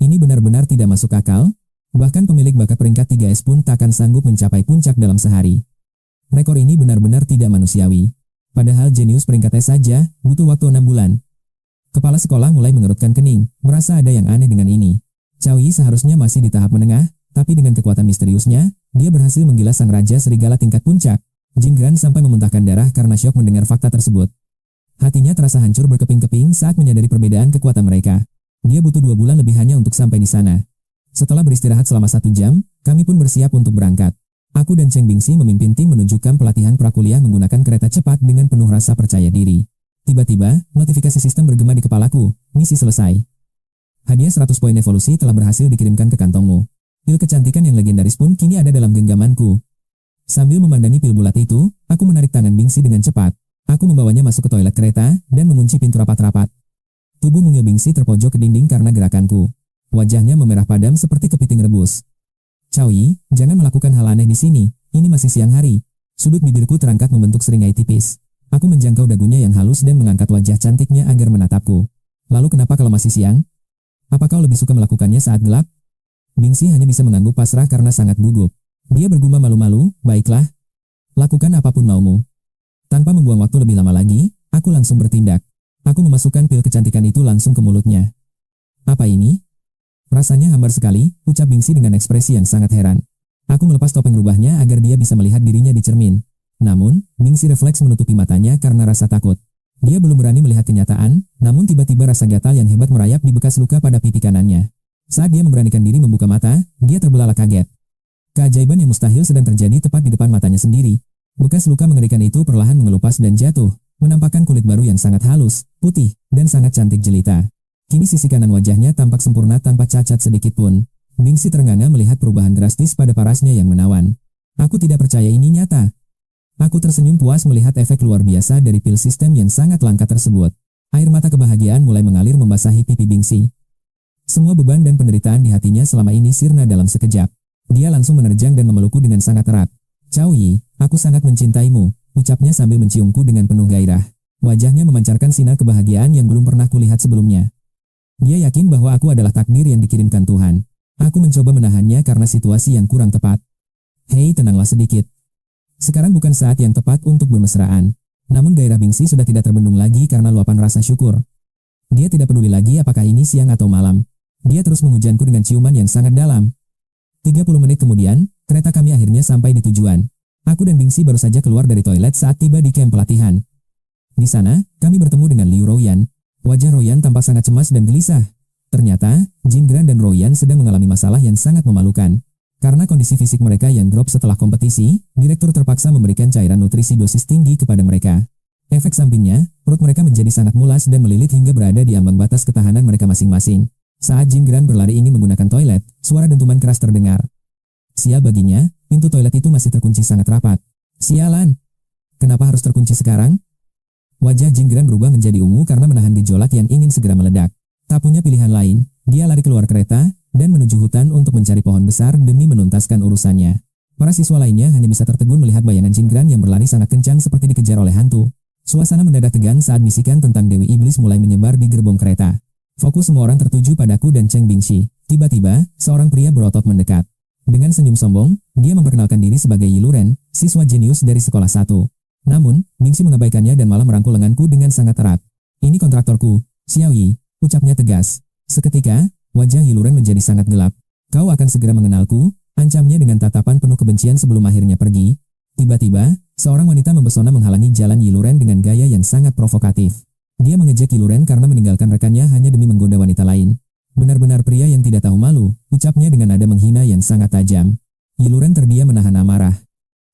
Ini benar-benar tidak masuk akal. Bahkan pemilik bakat peringkat 3S pun takkan sanggup mencapai puncak dalam sehari. Rekor ini benar-benar tidak manusiawi. Padahal jenius peringkat S saja butuh waktu 6 bulan. Kepala sekolah mulai mengerutkan kening, merasa ada yang aneh dengan ini. Cao Yi seharusnya masih di tahap menengah, tapi dengan kekuatan misteriusnya, dia berhasil menggilas sang raja serigala tingkat puncak. Jinggran sampai memuntahkan darah karena syok mendengar fakta tersebut. Hatinya terasa hancur berkeping-keping saat menyadari perbedaan kekuatan mereka. Dia butuh 2 bulan lebih hanya untuk sampai di sana. Setelah beristirahat selama 1 jam, kami pun bersiap untuk berangkat. Aku dan Cheng Bingxi memimpin tim menuju kamp pelatihan prakuliah menggunakan kereta cepat dengan penuh rasa percaya diri. Tiba-tiba, notifikasi sistem bergema di kepalaku. Misi selesai. Hadiah 100 poin evolusi telah berhasil dikirimkan ke kantongmu. Pil kecantikan yang legendaris pun kini ada dalam genggamanku. Sambil memandangi pil bulat itu, aku menarik tangan Bingxi dengan cepat. Aku membawanya masuk ke toilet kereta dan mengunci pintu rapat-rapat. Tubuh mungil Bingxi terpojok ke dinding karena gerakanku. Wajahnya memerah padam seperti kepiting rebus. Cao Yi, jangan melakukan hal aneh di sini. Ini masih siang hari. Sudut bibirku terangkat membentuk seringai tipis. Aku menjangkau dagunya yang halus dan mengangkat wajah cantiknya agar menatapku. Lalu kenapa kalau masih siang? Apa kau lebih suka melakukannya saat gelap? Bingxi hanya bisa mengangguk pasrah karena sangat gugup. Dia bergumam malu-malu, baiklah. Lakukan apapun maumu. Tanpa membuang waktu lebih lama lagi, aku langsung bertindak. Aku memasukkan pil kecantikan itu langsung ke mulutnya. Apa ini? Rasanya hambar sekali, ucap Bingxi dengan ekspresi yang sangat heran. Aku melepas topeng rubahnya agar dia bisa melihat dirinya di cermin. Namun, Bingxi refleks menutupi matanya karena rasa takut. Dia belum berani melihat kenyataan, namun tiba-tiba rasa gatal yang hebat merayap di bekas luka pada pipi kanannya. Saat dia memberanikan diri membuka mata, dia terbelalak kaget. Keajaiban yang mustahil sedang terjadi tepat di depan matanya sendiri. Bekas luka mengerikan itu perlahan mengelupas dan jatuh, menampakkan kulit baru yang sangat halus, putih, dan sangat cantik jelita. Kini sisi kanan wajahnya tampak sempurna tanpa cacat sedikit pun. Bingxi terengah-engah melihat perubahan drastis pada parasnya yang menawan. Aku tidak percaya ini nyata. Aku tersenyum puas melihat efek luar biasa dari pil sistem yang sangat langka tersebut. Air mata kebahagiaan mulai mengalir membasahi pipi Bingxi. Semua beban dan penderitaan di hatinya selama ini sirna dalam sekejap. Dia langsung menerjang dan memelukku dengan sangat erat. Cao Yi, aku sangat mencintaimu, ucapnya sambil menciumku dengan penuh gairah. Wajahnya memancarkan sinar kebahagiaan yang belum pernah kulihat sebelumnya. Dia yakin bahwa aku adalah takdir yang dikirimkan Tuhan. Aku mencoba menahannya karena situasi yang kurang tepat. Hei, tenanglah sedikit. Sekarang bukan saat yang tepat untuk bermesraan. Namun gairah Bingsi sudah tidak terbendung lagi karena luapan rasa syukur. Dia tidak peduli lagi apakah ini siang atau malam. Dia terus menghujanku dengan ciuman yang sangat dalam. 30 menit kemudian, kereta kami akhirnya sampai di tujuan. Aku dan Bingsi baru saja keluar dari toilet saat tiba di kamp pelatihan. Di sana, kami bertemu dengan Liu Royan. Wajah Royan tampak sangat cemas dan gelisah. Ternyata, Jin Gran dan Royan sedang mengalami masalah yang sangat memalukan. Karena kondisi fisik mereka yang drop setelah kompetisi, direktur terpaksa memberikan cairan nutrisi dosis tinggi kepada mereka. Efek sampingnya, perut mereka menjadi sangat mulas dan melilit hingga berada di ambang batas ketahanan mereka masing-masing. Saat Jin Gran berlari ingin menggunakan toilet, suara dentuman keras terdengar. Sial baginya, pintu toilet itu masih terkunci sangat rapat. Sialan! Kenapa harus terkunci sekarang? Wajah Jin Gran berubah menjadi ungu karena menahan gejolak yang ingin segera meledak. Tak punya pilihan lain, dia lari keluar kereta dan menuju hutan untuk mencari pohon besar demi menuntaskan urusannya. Para siswa lainnya hanya bisa tertegun melihat bayangan Jin Gran yang berlari sangat kencang seperti dikejar oleh hantu. Suasana mendadak tegang saat bisikan tentang Dewi Iblis mulai menyebar di gerbong kereta. Fokus semua orang tertuju padaku dan Cheng Bingxi. Tiba-tiba, seorang pria berotot mendekat. Dengan senyum sombong, dia memperkenalkan diri sebagai Yi Luren, siswa jenius dari sekolah 1. Namun, Bingxi mengabaikannya dan malah merangkul lenganku dengan sangat erat. Ini kontraktorku, Xiao Yi, ucapnya tegas. Seketika, wajah Yi Luren menjadi sangat gelap. Kau akan segera mengenalku, ancamnya dengan tatapan penuh kebencian sebelum akhirnya pergi. Tiba-tiba, seorang wanita mempesona menghalangi jalan Yi Luren dengan gaya yang sangat provokatif. Dia mengejek Yi Luren karena meninggalkan rekannya hanya demi menggoda wanita lain. Benar-benar pria yang tidak tahu malu, ucapnya dengan nada menghina yang sangat tajam. Yi Luren terdiam menahan amarah.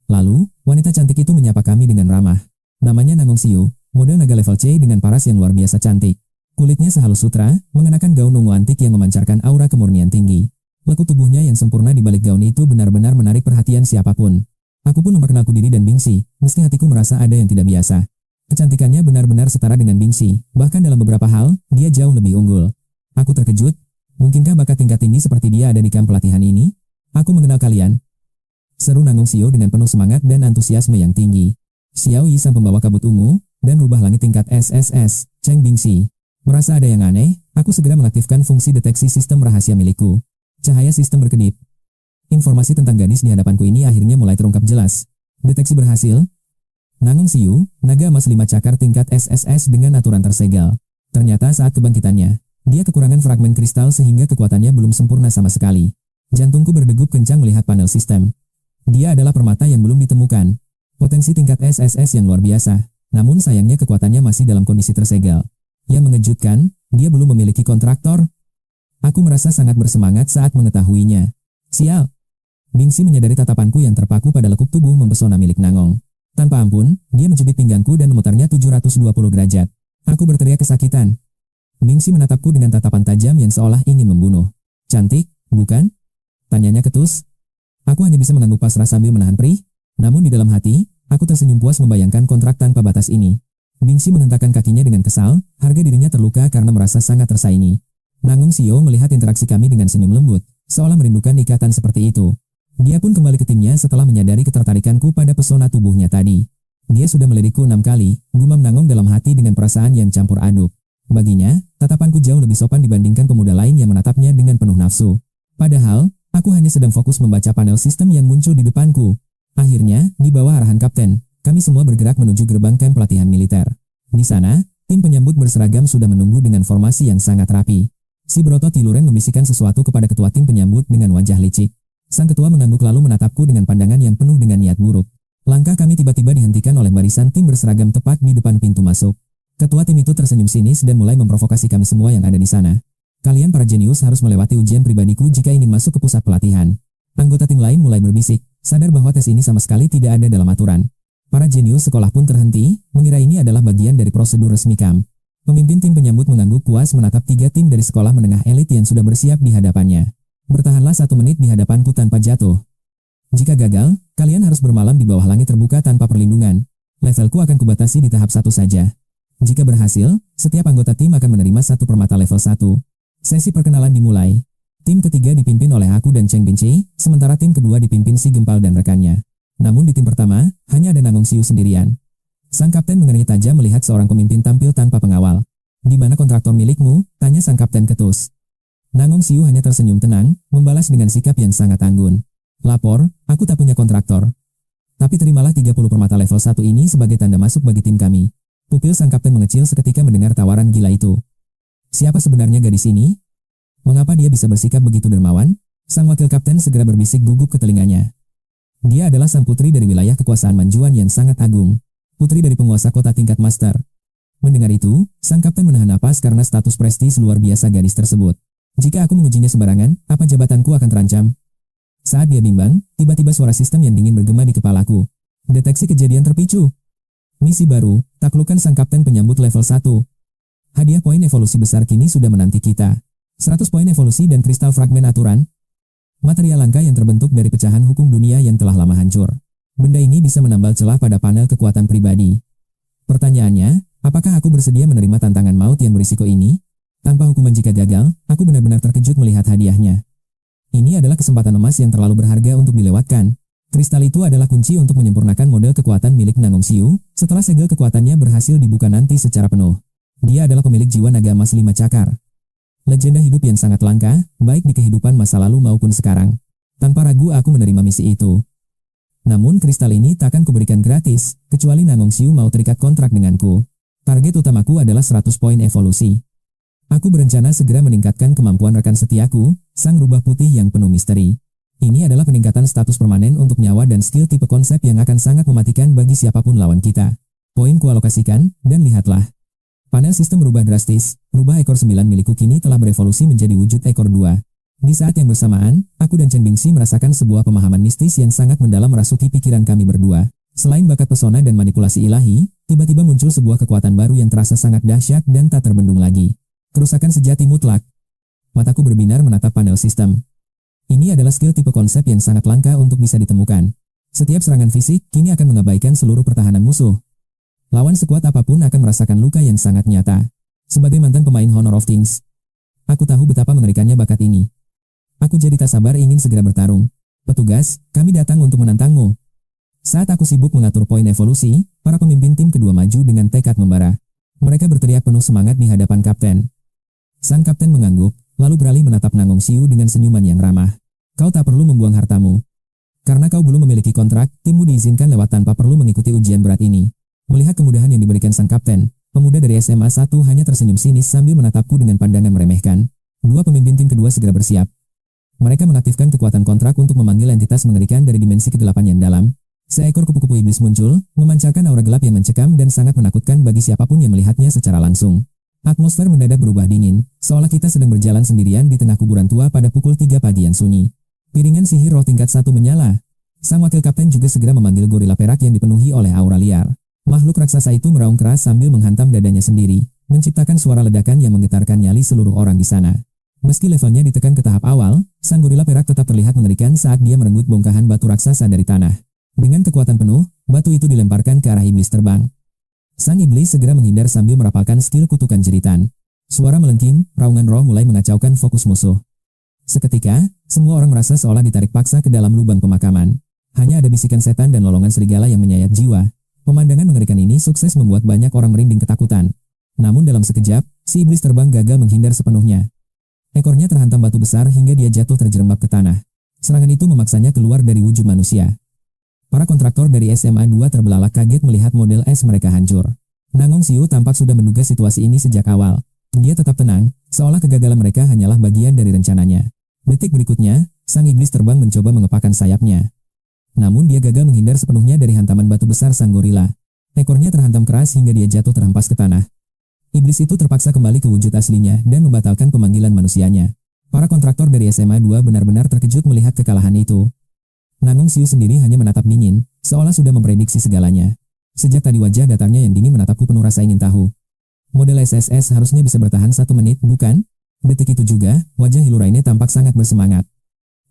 Lalu, wanita cantik itu menyapa kami dengan ramah. Namanya Nangong Xiu, model naga level C dengan paras yang luar biasa cantik. Kulitnya sehalus sutra, mengenakan gaun ungu antik yang memancarkan aura kemurnian tinggi. Lekuk tubuhnya yang sempurna di balik gaun itu benar-benar menarik perhatian siapapun. Aku pun memperkenalku diri dan Bingxi, meski hatiku merasa ada yang tidak biasa. Kecantikannya benar-benar setara dengan Bingxi, bahkan dalam beberapa hal, dia jauh lebih unggul. Aku terkejut, mungkinkah bakat tingkat tinggi seperti dia ada di kamp pelatihan ini? Aku mengenal kalian. Seru Nangong Xiu dengan penuh semangat dan antusiasme yang tinggi. Xiao Yi sang pembawa kabut ungu, dan rubah langit tingkat SSS, Cheng Bingxi. Merasa ada yang aneh, aku segera mengaktifkan fungsi deteksi sistem rahasia milikku. Cahaya sistem berkedip. Informasi tentang gadis di hadapanku ini akhirnya mulai terungkap jelas. Deteksi berhasil. Nangong Xiu, naga emas 5 cakar tingkat SSS dengan aturan tersegel. Ternyata saat kebangkitannya, dia kekurangan fragmen kristal sehingga kekuatannya belum sempurna sama sekali. Jantungku berdegup kencang melihat panel sistem. Dia adalah permata yang belum ditemukan. Potensi tingkat SSS yang luar biasa, namun sayangnya kekuatannya masih dalam kondisi tersegel. Yang mengejutkan, dia belum memiliki kontraktor. Aku merasa sangat bersemangat saat mengetahuinya. Sial! Bingxi menyadari tatapanku yang terpaku pada lekuk tubuh mempesona milik Nangong. Tanpa ampun, dia mencubit pinggangku dan memutarnya 720 derajat. Aku berteriak kesakitan. Bingxi menatapku dengan tatapan tajam yang seolah ingin membunuh. Cantik, bukan? Tanyanya ketus. Aku hanya bisa mengangguk pasrah sambil menahan perih. Namun di dalam hati, aku tersenyum puas membayangkan kontrak tanpa batas ini. Bingxi menghentakkan kakinya dengan kesal, harga dirinya terluka karena merasa sangat tersaingi. Nangong Xiu melihat interaksi kami dengan senyum lembut, seolah merindukan ikatan seperti itu. Dia pun kembali ke timnya setelah menyadari ketertarikanku pada pesona tubuhnya tadi. Dia sudah melirikku 6 kali, gumam Nangong dalam hati dengan perasaan yang campur aduk. Baginya, tatapanku jauh lebih sopan dibandingkan pemuda lain yang menatapnya dengan penuh nafsu. Padahal, aku hanya sedang fokus membaca panel sistem yang muncul di depanku. Akhirnya, di bawah arahan kapten, kami semua bergerak menuju gerbang kamp pelatihan militer. Di sana, tim penyambut berseragam sudah menunggu dengan formasi yang sangat rapi. Si berotot Yi Luren membisikkan sesuatu kepada ketua tim penyambut dengan wajah licik. Sang ketua mengangguk lalu menatapku dengan pandangan yang penuh dengan niat buruk. Langkah kami tiba-tiba dihentikan oleh barisan tim berseragam tepat di depan pintu masuk. Ketua tim itu tersenyum sinis dan mulai memprovokasi kami semua yang ada di sana. Kalian para jenius harus melewati ujian pribadiku jika ingin masuk ke pusat pelatihan. Anggota tim lain mulai berbisik, sadar bahwa tes ini sama sekali tidak ada dalam aturan. Para jenius sekolah pun terhenti, mengira ini adalah bagian dari prosedur resmi kamp. Pemimpin tim penyambut mengangguk puas menatap 3 tim dari sekolah menengah elit yang sudah bersiap di hadapannya. Bertahanlah 1 menit di hadapanku tanpa jatuh. Jika gagal, kalian harus bermalam di bawah langit terbuka tanpa perlindungan. Levelku akan kubatasi di tahap 1 saja. Jika berhasil, setiap anggota tim akan menerima 1 permata level 1. Sesi perkenalan dimulai. Tim ketiga dipimpin oleh aku dan Cheng Bingxi, sementara tim kedua dipimpin si Gempal dan rekannya. Namun di tim pertama, hanya ada Nangong Xiu sendirian. Sang kapten mengerengi tajam melihat seorang pemimpin tampil tanpa pengawal. Di mana kontraktor milikmu? Tanya sang kapten ketus. Nangong Xiu hanya tersenyum tenang, membalas dengan sikap yang sangat anggun. Lapor, aku tak punya kontraktor. Tapi terimalah 30 permata level 1 ini sebagai tanda masuk bagi tim kami. Pupil sang kapten mengecil seketika mendengar tawaran gila itu. Siapa sebenarnya gadis ini? Mengapa dia bisa bersikap begitu dermawan? Sang wakil kapten segera berbisik gugup ke telinganya. Dia adalah sang putri dari wilayah kekuasaan Manjuan yang sangat agung. Putri dari penguasa kota tingkat master. Mendengar itu, sang kapten menahan napas karena status prestis luar biasa gadis tersebut. Jika aku mengujinya sembarangan, apa jabatanku akan terancam? Saat dia bimbang, tiba-tiba suara sistem yang dingin bergema di kepalaku. Deteksi kejadian terpicu. Misi baru, taklukkan sang kapten penyambut level 1. Hadiah poin evolusi besar kini sudah menanti kita. 100 poin evolusi dan kristal fragmen aturan. Material langka yang terbentuk dari pecahan hukum dunia yang telah lama hancur. Benda ini bisa menambal celah pada panel kekuatan pribadi. Pertanyaannya, apakah aku bersedia menerima tantangan maut yang berisiko ini? Tanpa hukuman jika gagal, aku benar-benar terkejut melihat hadiahnya. Ini adalah kesempatan emas yang terlalu berharga untuk dilewatkan. Kristal itu adalah kunci untuk menyempurnakan model kekuatan milik Nangong Xiu, setelah segel kekuatannya berhasil dibuka nanti secara penuh. Dia adalah pemilik jiwa naga emas 5 cakar. Legenda hidup yang sangat langka, baik di kehidupan masa lalu maupun sekarang. Tanpa ragu aku menerima misi itu. Namun kristal ini takkan kuberikan gratis, kecuali Nangong Xiu mau terikat kontrak denganku. Target utamaku adalah 100 poin evolusi. Aku berencana segera meningkatkan kemampuan rekan setiaku, sang rubah putih yang penuh misteri. Ini adalah peningkatan status permanen untuk nyawa dan skill tipe konsep yang akan sangat mematikan bagi siapapun lawan kita. Poin kualokasikan, dan lihatlah. Panel sistem berubah drastis, rubah ekor 9 milikku kini telah berevolusi menjadi wujud ekor 2. Di saat yang bersamaan, aku dan Chen Bingxi merasakan sebuah pemahaman mistis yang sangat mendalam merasuki pikiran kami berdua. Selain bakat pesona dan manipulasi ilahi, tiba-tiba muncul sebuah kekuatan baru yang terasa sangat dahsyat dan tak terbendung lagi. Kerusakan sejati mutlak. Mataku berbinar menatap panel sistem. Ini adalah skill tipe konsep yang sangat langka untuk bisa ditemukan. Setiap serangan fisik kini akan mengabaikan seluruh pertahanan musuh. Lawan sekuat apapun akan merasakan luka yang sangat nyata. Sebagai mantan pemain Honor of Kings, aku tahu betapa mengerikannya bakat ini. Aku jadi tak sabar ingin segera bertarung. Petugas, kami datang untuk menantangmu. Saat aku sibuk mengatur poin evolusi, para pemimpin tim kedua maju dengan tekad membara. Mereka berteriak penuh semangat di hadapan kapten. Sang kapten mengangguk, lalu beralih menatap Nangong Xiu dengan senyuman yang ramah. Kau tak perlu membuang hartamu. Karena kau belum memiliki kontrak, timmu diizinkan lewat tanpa perlu mengikuti ujian berat ini. Melihat kemudahan yang diberikan sang kapten, pemuda dari SMA 1 hanya tersenyum sinis sambil menatapku dengan pandangan meremehkan. Dua pemimpin tim kedua segera bersiap. Mereka mengaktifkan kekuatan kontrak untuk memanggil entitas mengerikan dari dimensi ke-8 yang dalam. Seekor kupu-kupu iblis muncul, memancarkan aura gelap yang mencekam dan sangat menakutkan bagi siapapun yang melihatnya secara langsung. Atmosfer mendadak berubah dingin, seolah kita sedang berjalan sendirian di tengah kuburan tua pada pukul 3 pagi yang sunyi. Piringan sihir roh tingkat 1 menyala. Sang wakil kapten juga segera memanggil gorila perak yang dipenuhi oleh aura liar. Makhluk raksasa itu meraung keras sambil menghantam dadanya sendiri, menciptakan suara ledakan yang menggetarkan nyali seluruh orang di sana. Meski levelnya ditekan ke tahap awal, sang gorila perak tetap terlihat mengerikan saat dia merenggut bongkahan batu raksasa dari tanah. Dengan kekuatan penuh, batu itu dilemparkan ke arah iblis terbang. Sang iblis segera menghindar sambil merapalkan skill kutukan jeritan. Suara melengking, raungan roh mulai mengacaukan fokus musuh. Seketika, semua orang merasa seolah ditarik paksa ke dalam lubang pemakaman. Hanya ada bisikan setan dan lolongan serigala yang menyayat jiwa. Pemandangan mengerikan ini sukses membuat banyak orang merinding ketakutan. Namun dalam sekejap, si iblis terbang gagal menghindar sepenuhnya. Ekornya terhantam batu besar hingga dia jatuh terjerembab ke tanah. Serangan itu memaksanya keluar dari wujud manusia. Para kontraktor dari SMA 2 terbelalak kaget melihat model es mereka hancur. Nangong Xiu tampak sudah menduga situasi ini sejak awal. Dia tetap tenang, seolah kegagalan mereka hanyalah bagian dari rencananya. Detik berikutnya, sang iblis terbang mencoba mengepakkan sayapnya. Namun dia gagal menghindar sepenuhnya dari hantaman batu besar sang gorila. Ekornya terhantam keras hingga dia jatuh terhempas ke tanah. Iblis itu terpaksa kembali ke wujud aslinya dan membatalkan pemanggilan manusianya. Para kontraktor dari SMA 2 benar-benar terkejut melihat kekalahan itu. Nangong Xiu sendiri hanya menatap dingin, seolah sudah memprediksi segalanya. Sejak tadi wajah datarnya yang dingin menatapku penuh rasa ingin tahu. Model SSS harusnya bisa bertahan 1 menit, bukan? Detik itu juga, wajah Hiluraine tampak sangat bersemangat.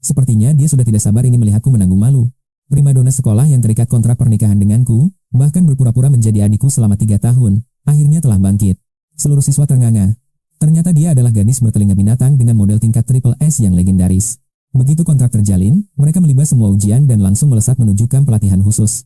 Sepertinya dia sudah tidak sabar ingin melihatku menanggung malu. Primadona sekolah yang terikat kontrak pernikahan denganku, bahkan berpura-pura menjadi adikku selama 3 tahun, akhirnya telah bangkit. Seluruh siswa ternganga. Ternyata dia adalah gadis bertelinga binatang dengan model tingkat triple S yang legendaris. Begitu kontrak terjalin, mereka melibas semua ujian dan langsung melesat menuju kamp pelatihan khusus.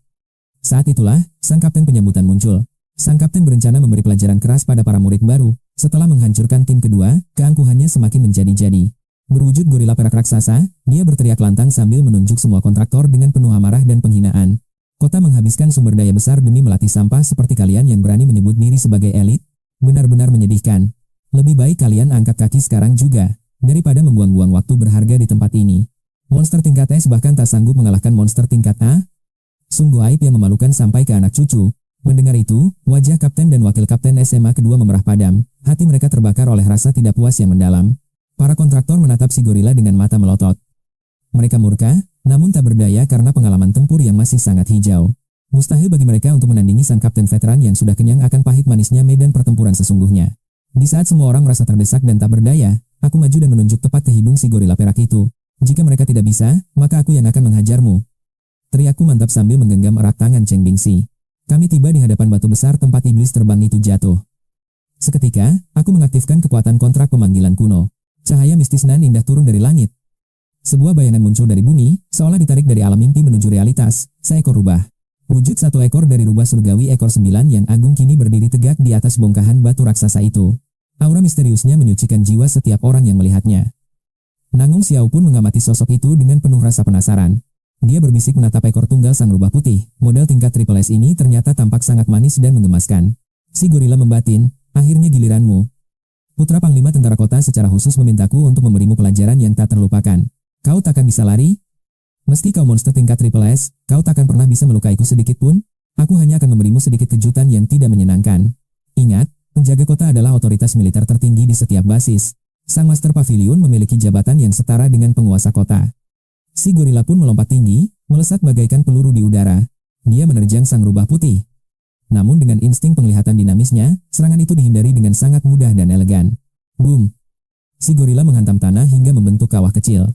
Saat itulah, sang kapten penyambutan muncul. Sang kapten berencana memberi pelajaran keras pada para murid baru. Setelah menghancurkan tim kedua, keangkuhannya semakin menjadi-jadi. Berwujud gorila perak raksasa, dia berteriak lantang sambil menunjuk semua kontraktor dengan penuh amarah dan penghinaan. Kota menghabiskan sumber daya besar demi melatih sampah seperti kalian yang berani menyebut diri sebagai elit? Benar-benar menyedihkan. Lebih baik kalian angkat kaki sekarang juga, daripada membuang-buang waktu berharga di tempat ini. Monster tingkat S bahkan tak sanggup mengalahkan monster tingkat A? Sungguh aib yang memalukan sampai ke anak cucu. Mendengar itu, wajah kapten dan wakil kapten SMA kedua memerah padam, hati mereka terbakar oleh rasa tidak puas yang mendalam. Para kontraktor menatap si gorila dengan mata melotot. Mereka murka, namun tak berdaya karena pengalaman tempur yang masih sangat hijau. Mustahil bagi mereka untuk menandingi sang kapten veteran yang sudah kenyang akan pahit manisnya medan pertempuran sesungguhnya. Di saat semua orang merasa terdesak dan tak berdaya, aku maju dan menunjuk tepat ke hidung si gorila perak itu. Jika mereka tidak bisa, maka aku yang akan menghajarmu. Teriakku mantap sambil menggenggam erat tangan Cheng Bingxi. Kami tiba di hadapan batu besar tempat iblis terbang itu jatuh. Seketika, aku mengaktifkan kekuatan kontrak pemanggilan kuno. Cahaya mistis nan indah turun dari langit. Sebuah bayangan muncul dari bumi, seolah ditarik dari alam mimpi menuju realitas. Seekor rubah. Wujud satu ekor dari rubah surgawi ekor 9 yang agung kini berdiri tegak di atas bongkahan batu raksasa itu. Aura misteriusnya menyucikan jiwa setiap orang yang melihatnya. Nangung Xiao pun mengamati sosok itu dengan penuh rasa penasaran. Dia berbisik menatap ekor tunggal sang rubah putih. Model tingkat triple S ini ternyata tampak sangat manis dan menggemaskan. Si gorila membatin, akhirnya giliranmu. Putra Panglima Tentara Kota secara khusus memintaku untuk memberimu pelajaran yang tak terlupakan. Kau takkan bisa lari? Meski kau monster tingkat triple S, kau takkan pernah bisa melukaiku sedikit pun. Aku hanya akan memberimu sedikit kejutan yang tidak menyenangkan. Ingat, penjaga kota adalah otoritas militer tertinggi di setiap basis. Sang Master Pavilion memiliki jabatan yang setara dengan penguasa kota. Si gorila pun melompat tinggi, melesat bagaikan peluru di udara. Dia menerjang sang rubah putih. Namun dengan insting penglihatan dinamisnya, serangan itu dihindari dengan sangat mudah dan elegan. Boom! Si gorila menghantam tanah hingga membentuk kawah kecil.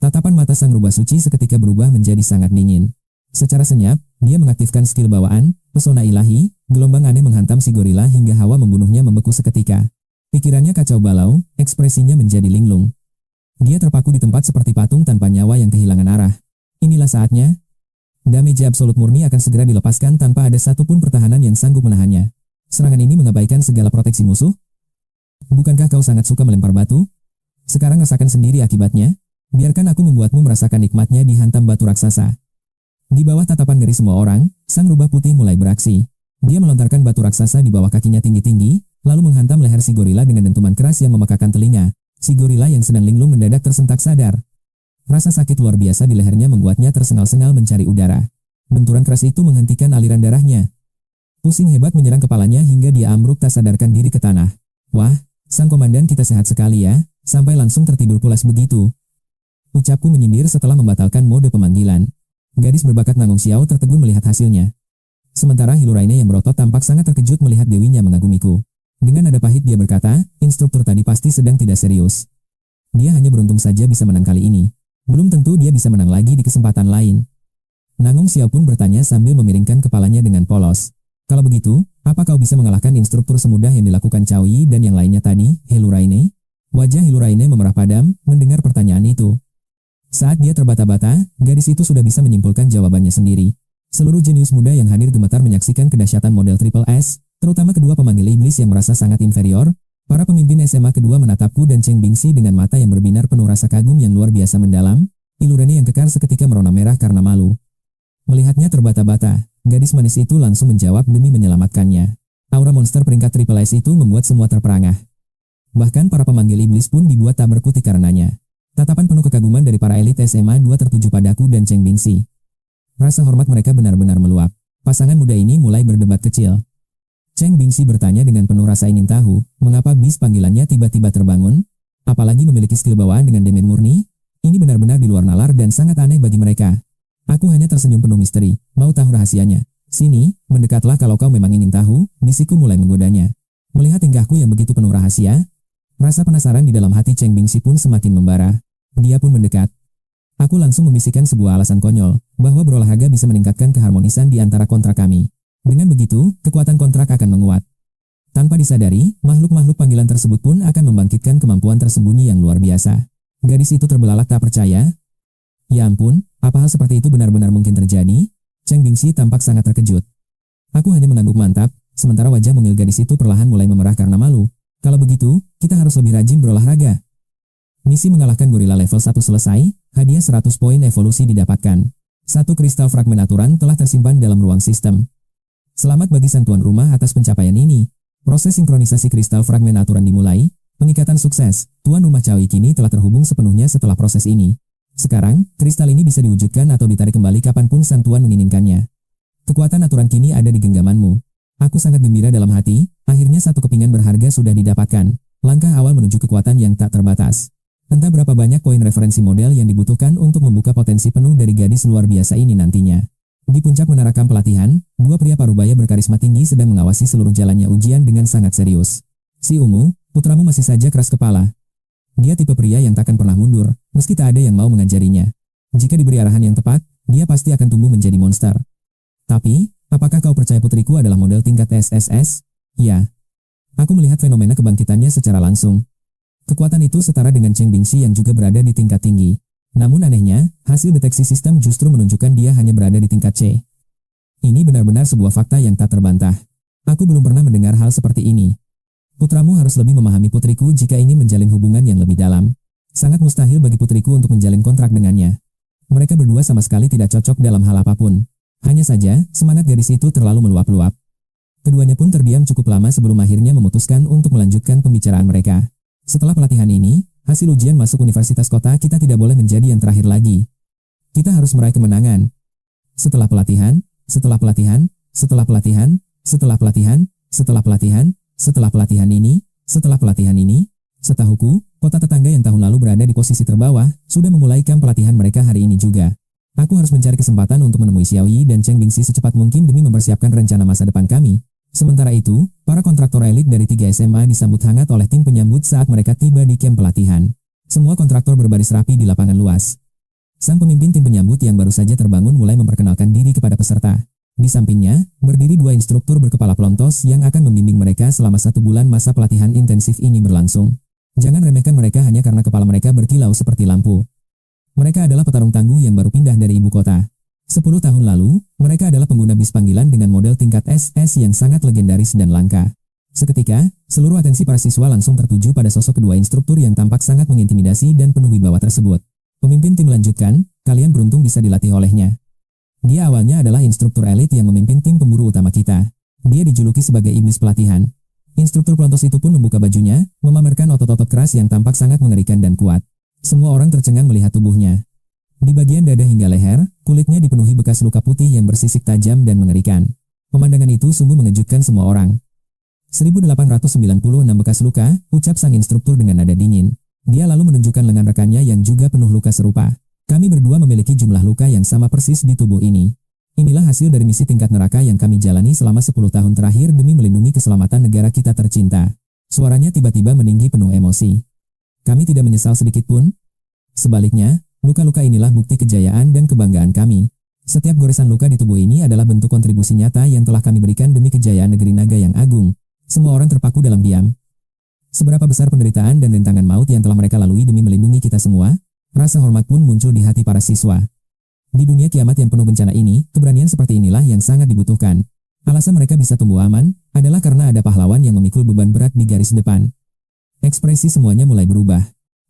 Tatapan mata sang rubah suci seketika berubah menjadi sangat dingin. Secara senyap, dia mengaktifkan skill bawaan, pesona ilahi, gelombang aneh menghantam si gorila hingga hawa membunuhnya membeku seketika. Pikirannya kacau balau, ekspresinya menjadi linglung. Dia terpaku di tempat seperti patung tanpa nyawa yang kehilangan arah. Inilah saatnya. Damage absolut murni akan segera dilepaskan tanpa ada satupun pertahanan yang sanggup menahannya. Serangan ini mengabaikan segala proteksi musuh. Bukankah kau sangat suka melempar batu? Sekarang rasakan sendiri akibatnya. Biarkan aku membuatmu merasakan nikmatnya dihantam batu raksasa. Di bawah tatapan ngeri semua orang, sang rubah putih mulai beraksi. Dia melontarkan batu raksasa di bawah kakinya tinggi-tinggi, lalu menghantam leher si gorila dengan dentuman keras yang memekakan telinga. Si gorila yang sedang linglung mendadak tersentak sadar. Rasa sakit luar biasa di lehernya membuatnya tersengal-sengal mencari udara. Benturan keras itu menghentikan aliran darahnya. Pusing hebat menyerang kepalanya hingga dia ambruk tak sadarkan diri ke tanah. Wah, sang komandan kita sehat sekali ya, sampai langsung tertidur pulas begitu. Ucapku menyindir setelah membatalkan mode pemanggilan. Gadis berbakat Nangung Xiao tertegun melihat hasilnya. Sementara Hiluraine yang berotot tampak sangat terkejut melihat dewinya mengagumiku. Dengan nada pahit dia berkata, instruktur tadi pasti sedang tidak serius. Dia hanya beruntung saja bisa menang kali ini. Belum tentu dia bisa menang lagi di kesempatan lain. Nangung Xiao pun bertanya sambil memiringkan kepalanya dengan polos. Kalau begitu, apa kau bisa mengalahkan instruktur semudah yang dilakukan Cao Yi dan yang lainnya tadi, Hiluraine? Wajah Hiluraine memerah padam mendengar pertanyaan itu. Saat dia terbata-bata, gadis itu sudah bisa menyimpulkan jawabannya sendiri. Seluruh jenius muda yang hadir gemetar menyaksikan kedahsyatan model triple S, terutama kedua pemanggil iblis yang merasa sangat inferior. Para pemimpin SMA kedua menatapku dan Cheng Bingxi dengan mata yang berbinar penuh rasa kagum yang luar biasa mendalam. Hiluraine yang kekar seketika merona merah karena malu. Melihatnya terbata-bata, gadis manis itu langsung menjawab demi menyelamatkannya. Aura monster peringkat triple S itu membuat semua terperangah. Bahkan para pemanggil iblis pun dibuat tak berkutik karenanya. Tatapan penuh kekaguman dari para elit SMA 2 tertuju padaku dan Cheng Bingxi. Rasa hormat mereka benar-benar meluap. Pasangan muda ini mulai berdebat kecil. Cheng Bingxi bertanya dengan penuh rasa ingin tahu, mengapa bis panggilannya tiba-tiba terbangun? Apalagi memiliki skill bawaan dengan damage murni? Ini benar-benar di luar nalar dan sangat aneh bagi mereka. Aku hanya tersenyum penuh misteri, mau tahu rahasianya. Sini, mendekatlah kalau kau memang ingin tahu, bisikku mulai menggodanya. Melihat tingkahku yang begitu penuh rahasia, rasa penasaran di dalam hati Cheng Bingxi pun semakin membara. Dia pun mendekat. Aku langsung membisikkan sebuah alasan konyol, bahwa berolahraga bisa meningkatkan keharmonisan di antara kontrak kami. Dengan begitu, kekuatan kontrak akan menguat. Tanpa disadari, makhluk-makhluk panggilan tersebut pun akan membangkitkan kemampuan tersembunyi yang luar biasa. Gadis itu terbelalak tak percaya. Ya ampun, apa hal seperti itu benar-benar mungkin terjadi? Cheng Bingxi tampak sangat terkejut. Aku hanya mengangguk mantap, sementara wajah mungil gadis itu perlahan mulai memerah karena malu. Kalau begitu, kita harus lebih rajin berolahraga. Misi mengalahkan gorila level 1 selesai, hadiah 100 poin evolusi didapatkan. Satu kristal fragmen aturan telah tersimpan dalam ruang sistem. Selamat bagi sang tuan rumah atas pencapaian ini. Proses sinkronisasi kristal fragmen aturan dimulai. Pengikatan sukses. Tuan rumah Caoi kini telah terhubung sepenuhnya setelah proses ini. Sekarang, kristal ini bisa diwujudkan atau ditarik kembali kapanpun sang tuan menginginkannya. Kekuatan aturan kini ada di genggamanmu. Aku sangat gembira dalam hati, akhirnya satu kepingan berharga sudah didapatkan. Langkah awal menuju kekuatan yang tak terbatas. Entah berapa banyak poin referensi model yang dibutuhkan untuk membuka potensi penuh dari gadis luar biasa ini nantinya. Di puncak menara kamp pelatihan, dua pria parubaya berkarisma tinggi sedang mengawasi seluruh jalannya ujian dengan sangat serius. Si ungu, putramu masih saja keras kepala. Dia tipe pria yang takkan pernah mundur, meski tak ada yang mau mengajarinya. Jika diberi arahan yang tepat, dia pasti akan tumbuh menjadi monster. Tapi, apakah kau percaya putriku adalah model tingkat SSS? Ya. Aku melihat fenomena kebangkitannya secara langsung. Kekuatan itu setara dengan Cheng Bingxi yang juga berada di tingkat tinggi. Namun anehnya, hasil deteksi sistem justru menunjukkan dia hanya berada di tingkat C. Ini benar-benar sebuah fakta yang tak terbantah. Aku belum pernah mendengar hal seperti ini. Putramu harus lebih memahami putriku jika ingin menjalin hubungan yang lebih dalam. Sangat mustahil bagi putriku untuk menjalin kontrak dengannya. Mereka berdua sama sekali tidak cocok dalam hal apapun. Hanya saja, semangat gadis itu terlalu meluap-luap. Keduanya pun terdiam cukup lama sebelum akhirnya memutuskan untuk melanjutkan pembicaraan mereka. Setelah pelatihan ini, hasil ujian masuk universitas kota kita tidak boleh menjadi yang terakhir lagi. Kita harus meraih kemenangan. Setelah pelatihan, setelah pelatihan, setelah pelatihan, setelah pelatihan, setelah pelatihan, setelah pelatihan ini, setelah pelatihan ini, setahuku, kota tetangga yang tahun lalu berada di posisi terbawah, sudah memulai kamp pelatihan mereka hari ini juga. Aku harus mencari kesempatan untuk menemui Xiao Yi dan Cheng Bingxi secepat mungkin demi mempersiapkan rencana masa depan kami. Sementara itu, para kontraktor elit dari 3 SMA disambut hangat oleh tim penyambut saat mereka tiba di kamp pelatihan. Semua kontraktor berbaris rapi di lapangan luas. Sang pemimpin tim penyambut yang baru saja terbangun mulai memperkenalkan diri kepada peserta. Di sampingnya, berdiri dua instruktur berkepala pelontos yang akan membimbing mereka selama 1 bulan masa pelatihan intensif ini berlangsung. Jangan remehkan mereka hanya karena kepala mereka berkilau seperti lampu. Mereka adalah petarung tangguh yang baru pindah dari ibu kota. 10 tahun lalu, mereka adalah pengguna bis panggilan dengan model tingkat SS yang sangat legendaris dan langka. Seketika, seluruh atensi para siswa langsung tertuju pada sosok kedua instruktur yang tampak sangat mengintimidasi dan penuh wibawa tersebut. Pemimpin tim melanjutkan, kalian beruntung bisa dilatih olehnya. Dia awalnya adalah instruktur elit yang memimpin tim pemburu utama kita. Dia dijuluki sebagai iblis pelatihan. Instruktur pelontos itu pun membuka bajunya, memamerkan otot-otot keras yang tampak sangat mengerikan dan kuat. Semua orang tercengang melihat tubuhnya. Di bagian dada hingga leher, kulitnya dipenuhi bekas luka putih yang bersisik tajam dan mengerikan. Pemandangan itu sungguh mengejutkan semua orang. 1896 bekas luka, ucap sang instruktur dengan nada dingin. Dia lalu menunjukkan lengan rekannya yang juga penuh luka serupa. Kami berdua memiliki jumlah luka yang sama persis di tubuh ini. Inilah hasil dari misi tingkat neraka yang kami jalani selama 10 tahun terakhir demi melindungi keselamatan negara kita tercinta. Suaranya tiba-tiba meninggi penuh emosi. Kami tidak menyesal sedikit pun. Sebaliknya, luka-luka inilah bukti kejayaan dan kebanggaan kami. Setiap goresan luka di tubuh ini adalah bentuk kontribusi nyata yang telah kami berikan demi kejayaan negeri naga yang agung. Semua orang terpaku dalam diam. Seberapa besar penderitaan dan rintangan maut yang telah mereka lalui demi melindungi kita semua, rasa hormat pun muncul di hati para siswa. Di dunia kiamat yang penuh bencana ini, keberanian seperti inilah yang sangat dibutuhkan. Alasan mereka bisa tumbuh aman, adalah karena ada pahlawan yang memikul beban berat di garis depan. Ekspresi semuanya mulai berubah.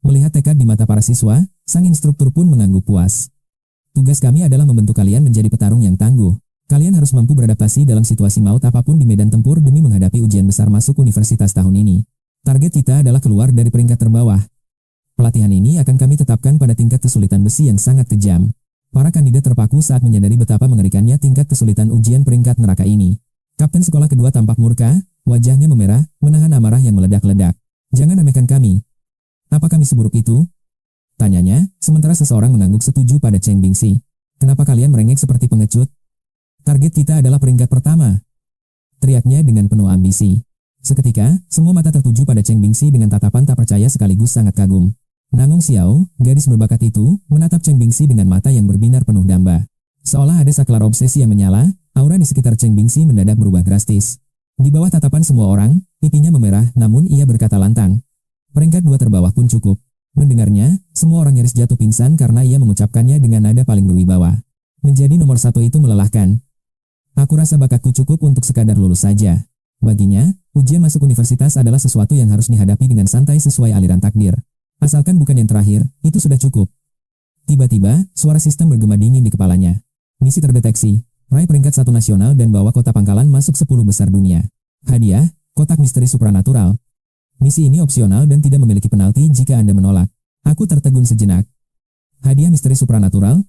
Melihat tekad di mata para siswa, sang instruktur pun mengangguk puas. Tugas kami adalah membentuk kalian menjadi petarung yang tangguh. Kalian harus mampu beradaptasi dalam situasi maut apapun di medan tempur demi menghadapi ujian besar masuk universitas tahun ini. Target kita adalah keluar dari peringkat terbawah. Pelatihan ini akan kami tetapkan pada tingkat kesulitan besi yang sangat kejam. Para kandidat terpaku saat menyadari betapa mengerikannya tingkat kesulitan ujian peringkat neraka ini. Kapten sekolah kedua tampak murka, wajahnya memerah, menahan amarah yang meledak-ledak. Jangan remehkan kami. Apa kami seburuk itu? Tanyanya, sementara seseorang mengangguk setuju pada Cheng Bingxi. Kenapa kalian merengek seperti pengecut? Target kita adalah peringkat pertama. Teriaknya dengan penuh ambisi. Seketika, semua mata tertuju pada Cheng Bingxi dengan tatapan tak percaya sekaligus sangat kagum. Nangung Xiao, gadis berbakat itu, menatap Cheng Bingxi dengan mata yang berbinar penuh damba. Seolah ada saklar obsesi yang menyala, aura di sekitar Cheng Bingxi mendadak berubah drastis. Di bawah tatapan semua orang, pipinya memerah, namun ia berkata lantang. Peringkat 2 terbawah pun cukup. Mendengarnya, semua orang nyaris jatuh pingsan karena ia mengucapkannya dengan nada paling berwibawa. Menjadi nomor 1 itu melelahkan. Aku rasa bakatku cukup untuk sekadar lulus saja. Baginya, ujian masuk universitas adalah sesuatu yang harus dihadapi dengan santai sesuai aliran takdir. Asalkan bukan yang terakhir, itu sudah cukup. Tiba-tiba, suara sistem bergema dingin di kepalanya. Misi terdeteksi. Raih peringkat 1 nasional dan bawa kota Pangkalan masuk 10 besar dunia. Hadiah, kotak misteri supranatural. Misi ini opsional dan tidak memiliki penalti jika Anda menolak. Aku tertegun sejenak. Hadiah misteri supranatural?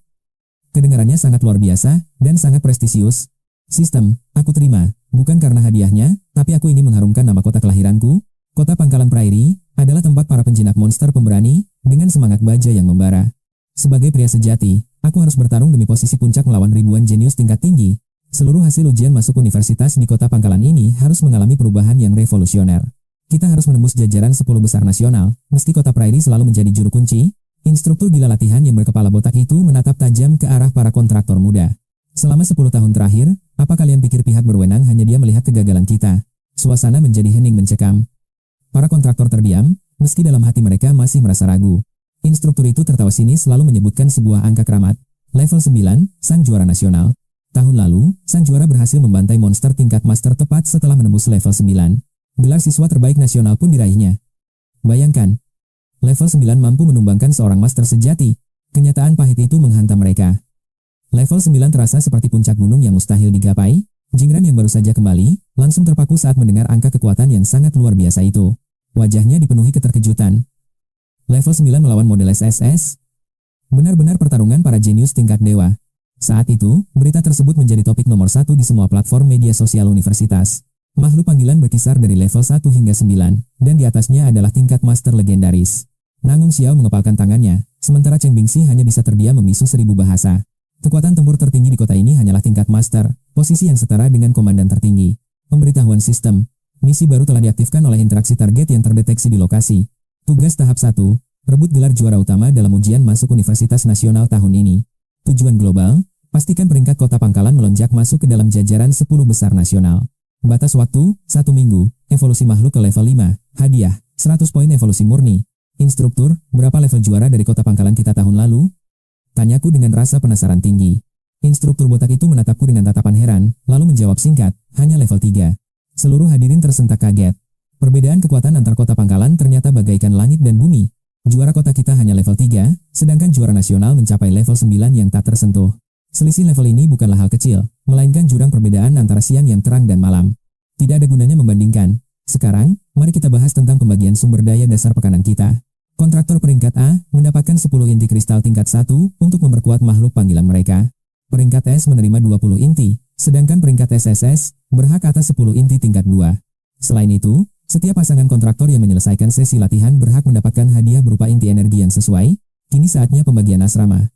Kedengarannya sangat luar biasa dan sangat prestisius. Sistem, aku terima, bukan karena hadiahnya, tapi aku ingin mengharumkan nama kota kelahiranku. Kota Pangkalan Prairie adalah tempat para penjinak monster pemberani dengan semangat baja yang membara. Sebagai pria sejati, aku harus bertarung demi posisi puncak melawan ribuan jenius tingkat tinggi. Seluruh hasil ujian masuk universitas di kota Pangkalan ini harus mengalami perubahan yang revolusioner. Kita harus menembus jajaran 10 besar nasional, meski kota Prairie selalu menjadi juru kunci. Instruktur gila latihan yang berkepala botak itu menatap tajam ke arah para kontraktor muda. Selama 10 tahun terakhir, apa kalian pikir pihak berwenang hanya dia melihat kegagalan kita? Suasana menjadi hening mencekam. Para kontraktor terdiam, meski dalam hati mereka masih merasa ragu. Instruktur itu tertawa sinis lalu menyebutkan sebuah angka keramat. Level 9, sang juara nasional. Tahun lalu, sang juara berhasil membantai monster tingkat master tepat setelah menembus level 9. Gelar siswa terbaik nasional pun diraihnya. Bayangkan, level 9 mampu menumbangkan seorang master sejati. Kenyataan pahit itu menghantam mereka. Level 9 terasa seperti puncak gunung yang mustahil digapai. Jingran yang baru saja kembali, langsung terpaku saat mendengar angka kekuatan yang sangat luar biasa itu. Wajahnya dipenuhi keterkejutan. Level 9 melawan model SSS? Benar-benar pertarungan para jenius tingkat dewa. Saat itu, berita tersebut menjadi topik nomor 1 di semua platform media sosial universitas. Makhluk panggilan berkisar dari level 1 hingga 9, dan di atasnya adalah tingkat master legendaris. Nangung Xiao mengepalkan tangannya, sementara Cheng Bingxi hanya bisa terdiam membisu 1000 bahasa. Kekuatan tempur tertinggi di kota ini hanyalah tingkat master, posisi yang setara dengan komandan tertinggi. Pemberitahuan sistem. Misi baru telah diaktifkan oleh interaksi target yang terdeteksi di lokasi. Tugas tahap 1, rebut gelar juara utama dalam ujian masuk Universitas Nasional tahun ini. Tujuan global, pastikan peringkat kota Pangkalan melonjak masuk ke dalam jajaran 10 besar nasional. Batas waktu, 1 minggu, evolusi makhluk ke level 5, hadiah, 100 poin evolusi murni. Instruktur, berapa level juara dari kota Pangkalan kita tahun lalu? Tanyaku dengan rasa penasaran tinggi. Instruktur botak itu menatapku dengan tatapan heran, lalu menjawab singkat, hanya level 3. Seluruh hadirin tersentak kaget. Perbedaan kekuatan antar kota Pangkalan ternyata bagaikan langit dan bumi. Juara kota kita hanya level 3, sedangkan juara nasional mencapai level 9 yang tak tersentuh. Selisih level ini bukanlah hal kecil, melainkan jurang perbedaan antara siang yang terang dan malam. Tidak ada gunanya membandingkan. Sekarang, mari kita bahas tentang pembagian sumber daya dasar pekanan kita. Kontraktor peringkat A mendapatkan 10 inti kristal tingkat 1 untuk memperkuat makhluk panggilan mereka. Peringkat S menerima 20 inti, sedangkan peringkat SSS berhak atas 10 inti tingkat 2. Selain itu, setiap pasangan kontraktor yang menyelesaikan sesi latihan berhak mendapatkan hadiah berupa inti energi yang sesuai. Kini saatnya pembagian asrama.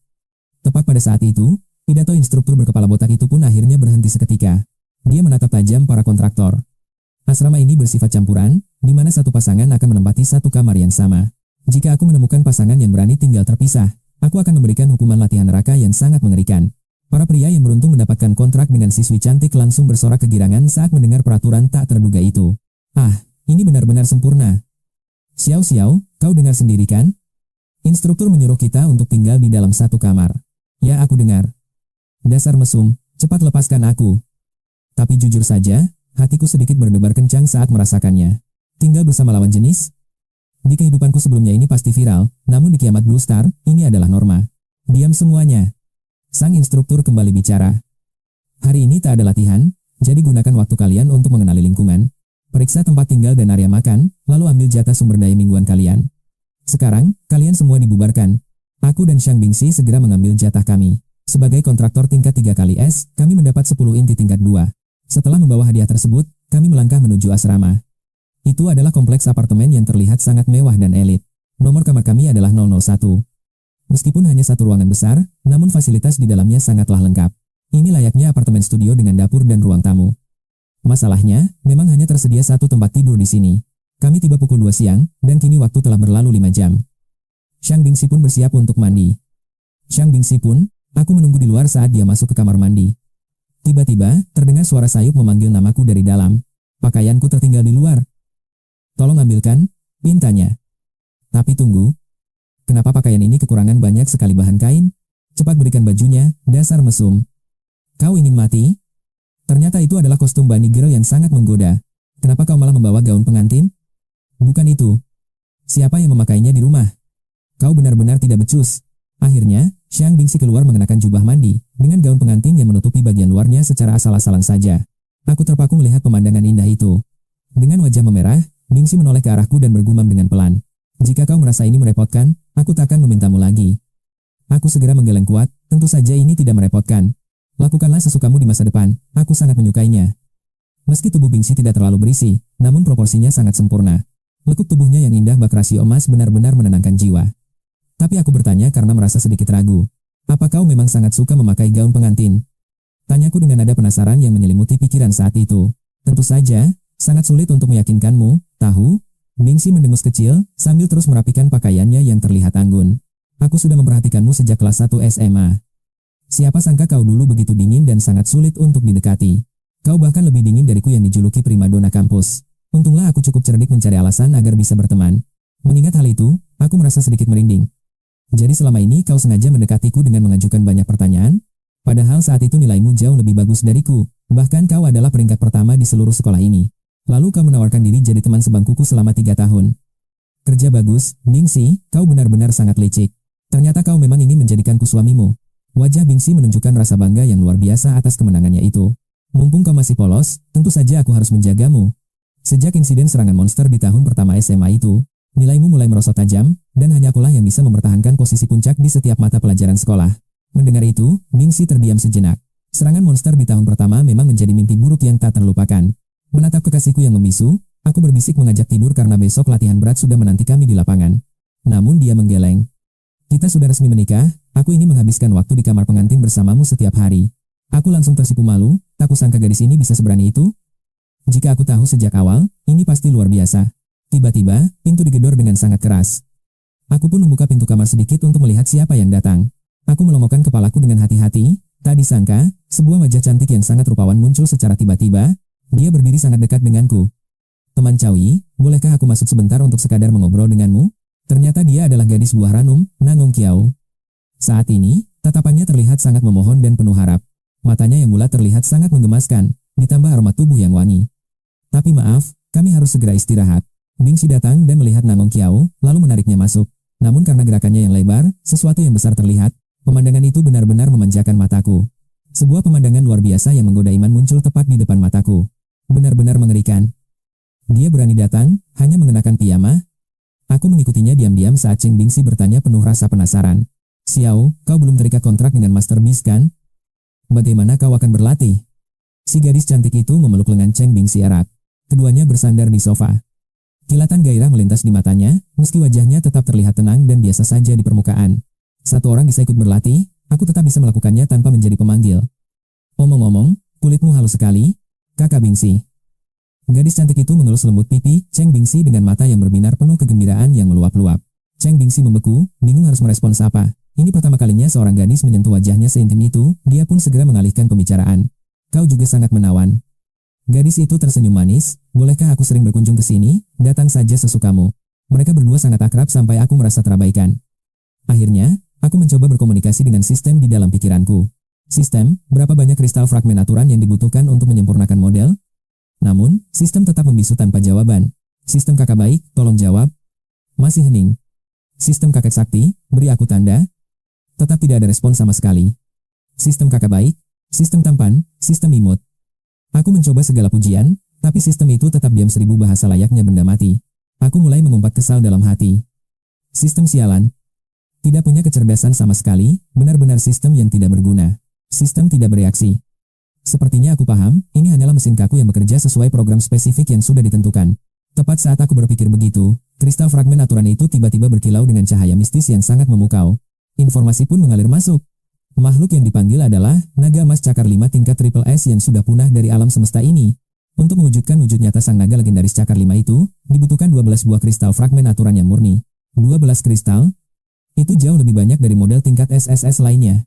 Tepat pada saat itu, pidato instruktur berkepala botak itu pun akhirnya berhenti seketika. Dia menatap tajam para kontraktor. Asrama ini bersifat campuran, di mana satu pasangan akan menempati satu kamar yang sama. Jika aku menemukan pasangan yang berani tinggal terpisah, aku akan memberikan hukuman latihan neraka yang sangat mengerikan. Para pria yang beruntung mendapatkan kontrak dengan siswi cantik langsung bersorak kegirangan saat mendengar peraturan tak terduga itu. Ah, ini benar-benar sempurna. Xiao Xiao, kau dengar sendiri kan? Instruktur menyuruh kita untuk tinggal di dalam satu kamar. Ya, aku dengar. Dasar mesum, cepat lepaskan aku. Tapi jujur saja, hatiku sedikit berdebar kencang saat merasakannya. Tinggal bersama lawan jenis? Di kehidupanku sebelumnya ini pasti viral, namun di kiamat Blue Star, ini adalah norma. Diam semuanya. Sang instruktur kembali bicara. Hari ini tak ada latihan, jadi gunakan waktu kalian untuk mengenali lingkungan. Periksa tempat tinggal dan area makan, lalu ambil jatah sumber daya mingguan kalian. Sekarang, kalian semua dibubarkan. Aku dan Xiang Bingxi segera mengambil jatah kami. Sebagai kontraktor tingkat 3 kali S, kami mendapat 10 inti tingkat 2. Setelah membawa hadiah tersebut, kami melangkah menuju asrama. Itu adalah kompleks apartemen yang terlihat sangat mewah dan elit. Nomor kamar kami adalah 001. Meskipun hanya satu ruangan besar, namun fasilitas di dalamnya sangatlah lengkap. Ini layaknya apartemen studio dengan dapur dan ruang tamu. Masalahnya, memang hanya tersedia satu tempat tidur di sini. Kami tiba pukul 2 siang, dan kini waktu telah berlalu 5 jam. Xiang Bingxi pun bersiap untuk mandi. Xiang Bingxi pun, aku menunggu di luar saat dia masuk ke kamar mandi. Tiba-tiba, terdengar suara sayup memanggil namaku dari dalam. Pakaianku tertinggal di luar. Tolong ambilkan, pintanya. Tapi tunggu. Kenapa pakaian ini kekurangan banyak sekali bahan kain? Cepat berikan bajunya, dasar mesum. Kau ingin mati? Ternyata itu adalah kostum bunny girl yang sangat menggoda. Kenapa kau malah membawa gaun pengantin? Bukan itu. Siapa yang memakainya di rumah? Kau benar-benar tidak becus. Akhirnya, Xiang Bingxi keluar mengenakan jubah mandi, dengan gaun pengantin yang menutupi bagian luarnya secara asal-asalan saja. Aku terpaku melihat pemandangan indah itu. Dengan wajah memerah, Bingxi menoleh ke arahku dan bergumam dengan pelan. Jika kau merasa ini merepotkan, aku takkan memintamu lagi. Aku segera menggeleng kuat, tentu saja ini tidak merepotkan. Lakukanlah sesukamu di masa depan, aku sangat menyukainya. Meski tubuh Bingxi tidak terlalu berisi, namun proporsinya sangat sempurna. Lekuk tubuhnya yang indah bak rasio emas benar-benar menenangkan jiwa. Tapi aku bertanya karena merasa sedikit ragu. Apa kau memang sangat suka memakai gaun pengantin? Tanyaku dengan nada penasaran yang menyelimuti pikiran saat itu. Tentu saja, sangat sulit untuk meyakinkanmu, tahu? Bingxi mendengus kecil, sambil terus merapikan pakaiannya yang terlihat anggun. Aku sudah memperhatikanmu sejak kelas 1 SMA. Siapa sangka kau dulu begitu dingin dan sangat sulit untuk didekati. Kau bahkan lebih dingin dariku yang dijuluki primadona kampus. Untunglah aku cukup cerdik mencari alasan agar bisa berteman. Mengingat hal itu, aku merasa sedikit merinding. Jadi selama ini kau sengaja mendekatiku dengan mengajukan banyak pertanyaan? Padahal saat itu nilaimu jauh lebih bagus dariku, bahkan kau adalah peringkat pertama di seluruh sekolah ini. Lalu kau menawarkan diri jadi teman sebangkuku selama 3 tahun. Kerja bagus, Bingxi, kau benar-benar sangat licik. Ternyata kau memang ingin menjadikanku suamimu. Wajah Bingxi menunjukkan rasa bangga yang luar biasa atas kemenangannya itu. Mumpung kau masih polos, tentu saja aku harus menjagamu. Sejak insiden serangan monster di tahun pertama SMA itu, nilaimu mulai merosot tajam, dan hanya akulah yang bisa mempertahankan posisi puncak di setiap mata pelajaran sekolah. Mendengar itu, Bingxi terdiam sejenak. Serangan monster di tahun pertama memang menjadi mimpi buruk yang tak terlupakan. Menatap kekasihku yang membisu, aku berbisik mengajak tidur karena besok latihan berat sudah menanti kami di lapangan. Namun dia menggeleng. Kita sudah resmi menikah, aku ingin menghabiskan waktu di kamar pengantin bersamamu setiap hari. Aku langsung tersipu malu, tak kusangka gadis ini bisa seberani itu. Jika aku tahu sejak awal, ini pasti luar biasa. Tiba-tiba, pintu digedor dengan sangat keras. Aku pun membuka pintu kamar sedikit untuk melihat siapa yang datang. Aku melongokkan kepalaku dengan hati-hati, tak disangka, sebuah wajah cantik yang sangat rupawan muncul secara tiba-tiba. Dia berdiri sangat dekat denganku. Teman Cawi, bolehkah aku masuk sebentar untuk sekadar mengobrol denganmu? Ternyata dia adalah gadis buah Ranum, Nangong Kiau. Saat ini, tatapannya terlihat sangat memohon dan penuh harap. Matanya yang bulat terlihat sangat menggemaskan, ditambah aroma tubuh yang wangi. Tapi maaf, kami harus segera istirahat. Bingxi datang dan melihat Nangong Kiau, lalu menariknya masuk. Namun karena gerakannya yang lebar, sesuatu yang besar terlihat. Pemandangan itu benar-benar memanjakan mataku. Sebuah pemandangan luar biasa yang menggoda iman muncul tepat di depan mataku. Benar-benar mengerikan. Dia berani datang, hanya mengenakan piyama. Aku mengikutinya diam-diam saat Cheng Bingxi bertanya penuh rasa penasaran. Xiao, kau belum terikat kontrak dengan Master Beast kan? Bagaimana kau akan berlatih? Si gadis cantik itu memeluk lengan Cheng Bingxi erat. Keduanya bersandar di sofa. Kilatan gairah melintas di matanya, meski wajahnya tetap terlihat tenang dan biasa saja di permukaan. Satu orang bisa ikut berlatih, aku tetap bisa melakukannya tanpa menjadi pemanggil. Omong-omong, kulitmu halus sekali, Kakak Bingxi. Gadis cantik itu mengelus lembut pipi Cheng Bingxi dengan mata yang berbinar penuh kegembiraan yang meluap-luap. Cheng Bingxi membeku, bingung harus merespons apa. Ini pertama kalinya seorang gadis menyentuh wajahnya seintim itu, dia pun segera mengalihkan pembicaraan. Kau juga sangat menawan. Gadis itu tersenyum manis, bolehkah aku sering berkunjung ke sini? Datang saja sesukamu. Mereka berdua sangat akrab sampai aku merasa terabaikan. Akhirnya, aku mencoba berkomunikasi dengan sistem di dalam pikiranku. Sistem, berapa banyak kristal fragmen aturan yang dibutuhkan untuk menyempurnakan model? Namun, sistem tetap membisu tanpa jawaban. Sistem kakak baik, tolong jawab. Masih hening. Sistem kakek sakti, beri aku tanda. Tetap tidak ada respon sama sekali. Sistem kakak baik, sistem tampan, sistem imut. Aku mencoba segala pujian, tapi sistem itu tetap diam 1000 bahasa layaknya benda mati. Aku mulai mengumpat kesal dalam hati. Sistem sialan. Tidak punya kecerdasan sama sekali, benar-benar sistem yang tidak berguna. Sistem tidak bereaksi. Sepertinya aku paham, ini hanyalah mesin kaku yang bekerja sesuai program spesifik yang sudah ditentukan. Tepat saat aku berpikir begitu, kristal fragmen aturan itu tiba-tiba berkilau dengan cahaya mistis yang sangat memukau. Informasi pun mengalir masuk. Makhluk yang dipanggil adalah naga emas cakar 5 tingkat triple S yang sudah punah dari alam semesta ini. Untuk mewujudkan wujud nyata sang naga legendaris cakar 5 itu, dibutuhkan 12 buah kristal fragmen aturan yang murni. 12 kristal? Itu jauh lebih banyak dari model tingkat SSS lainnya.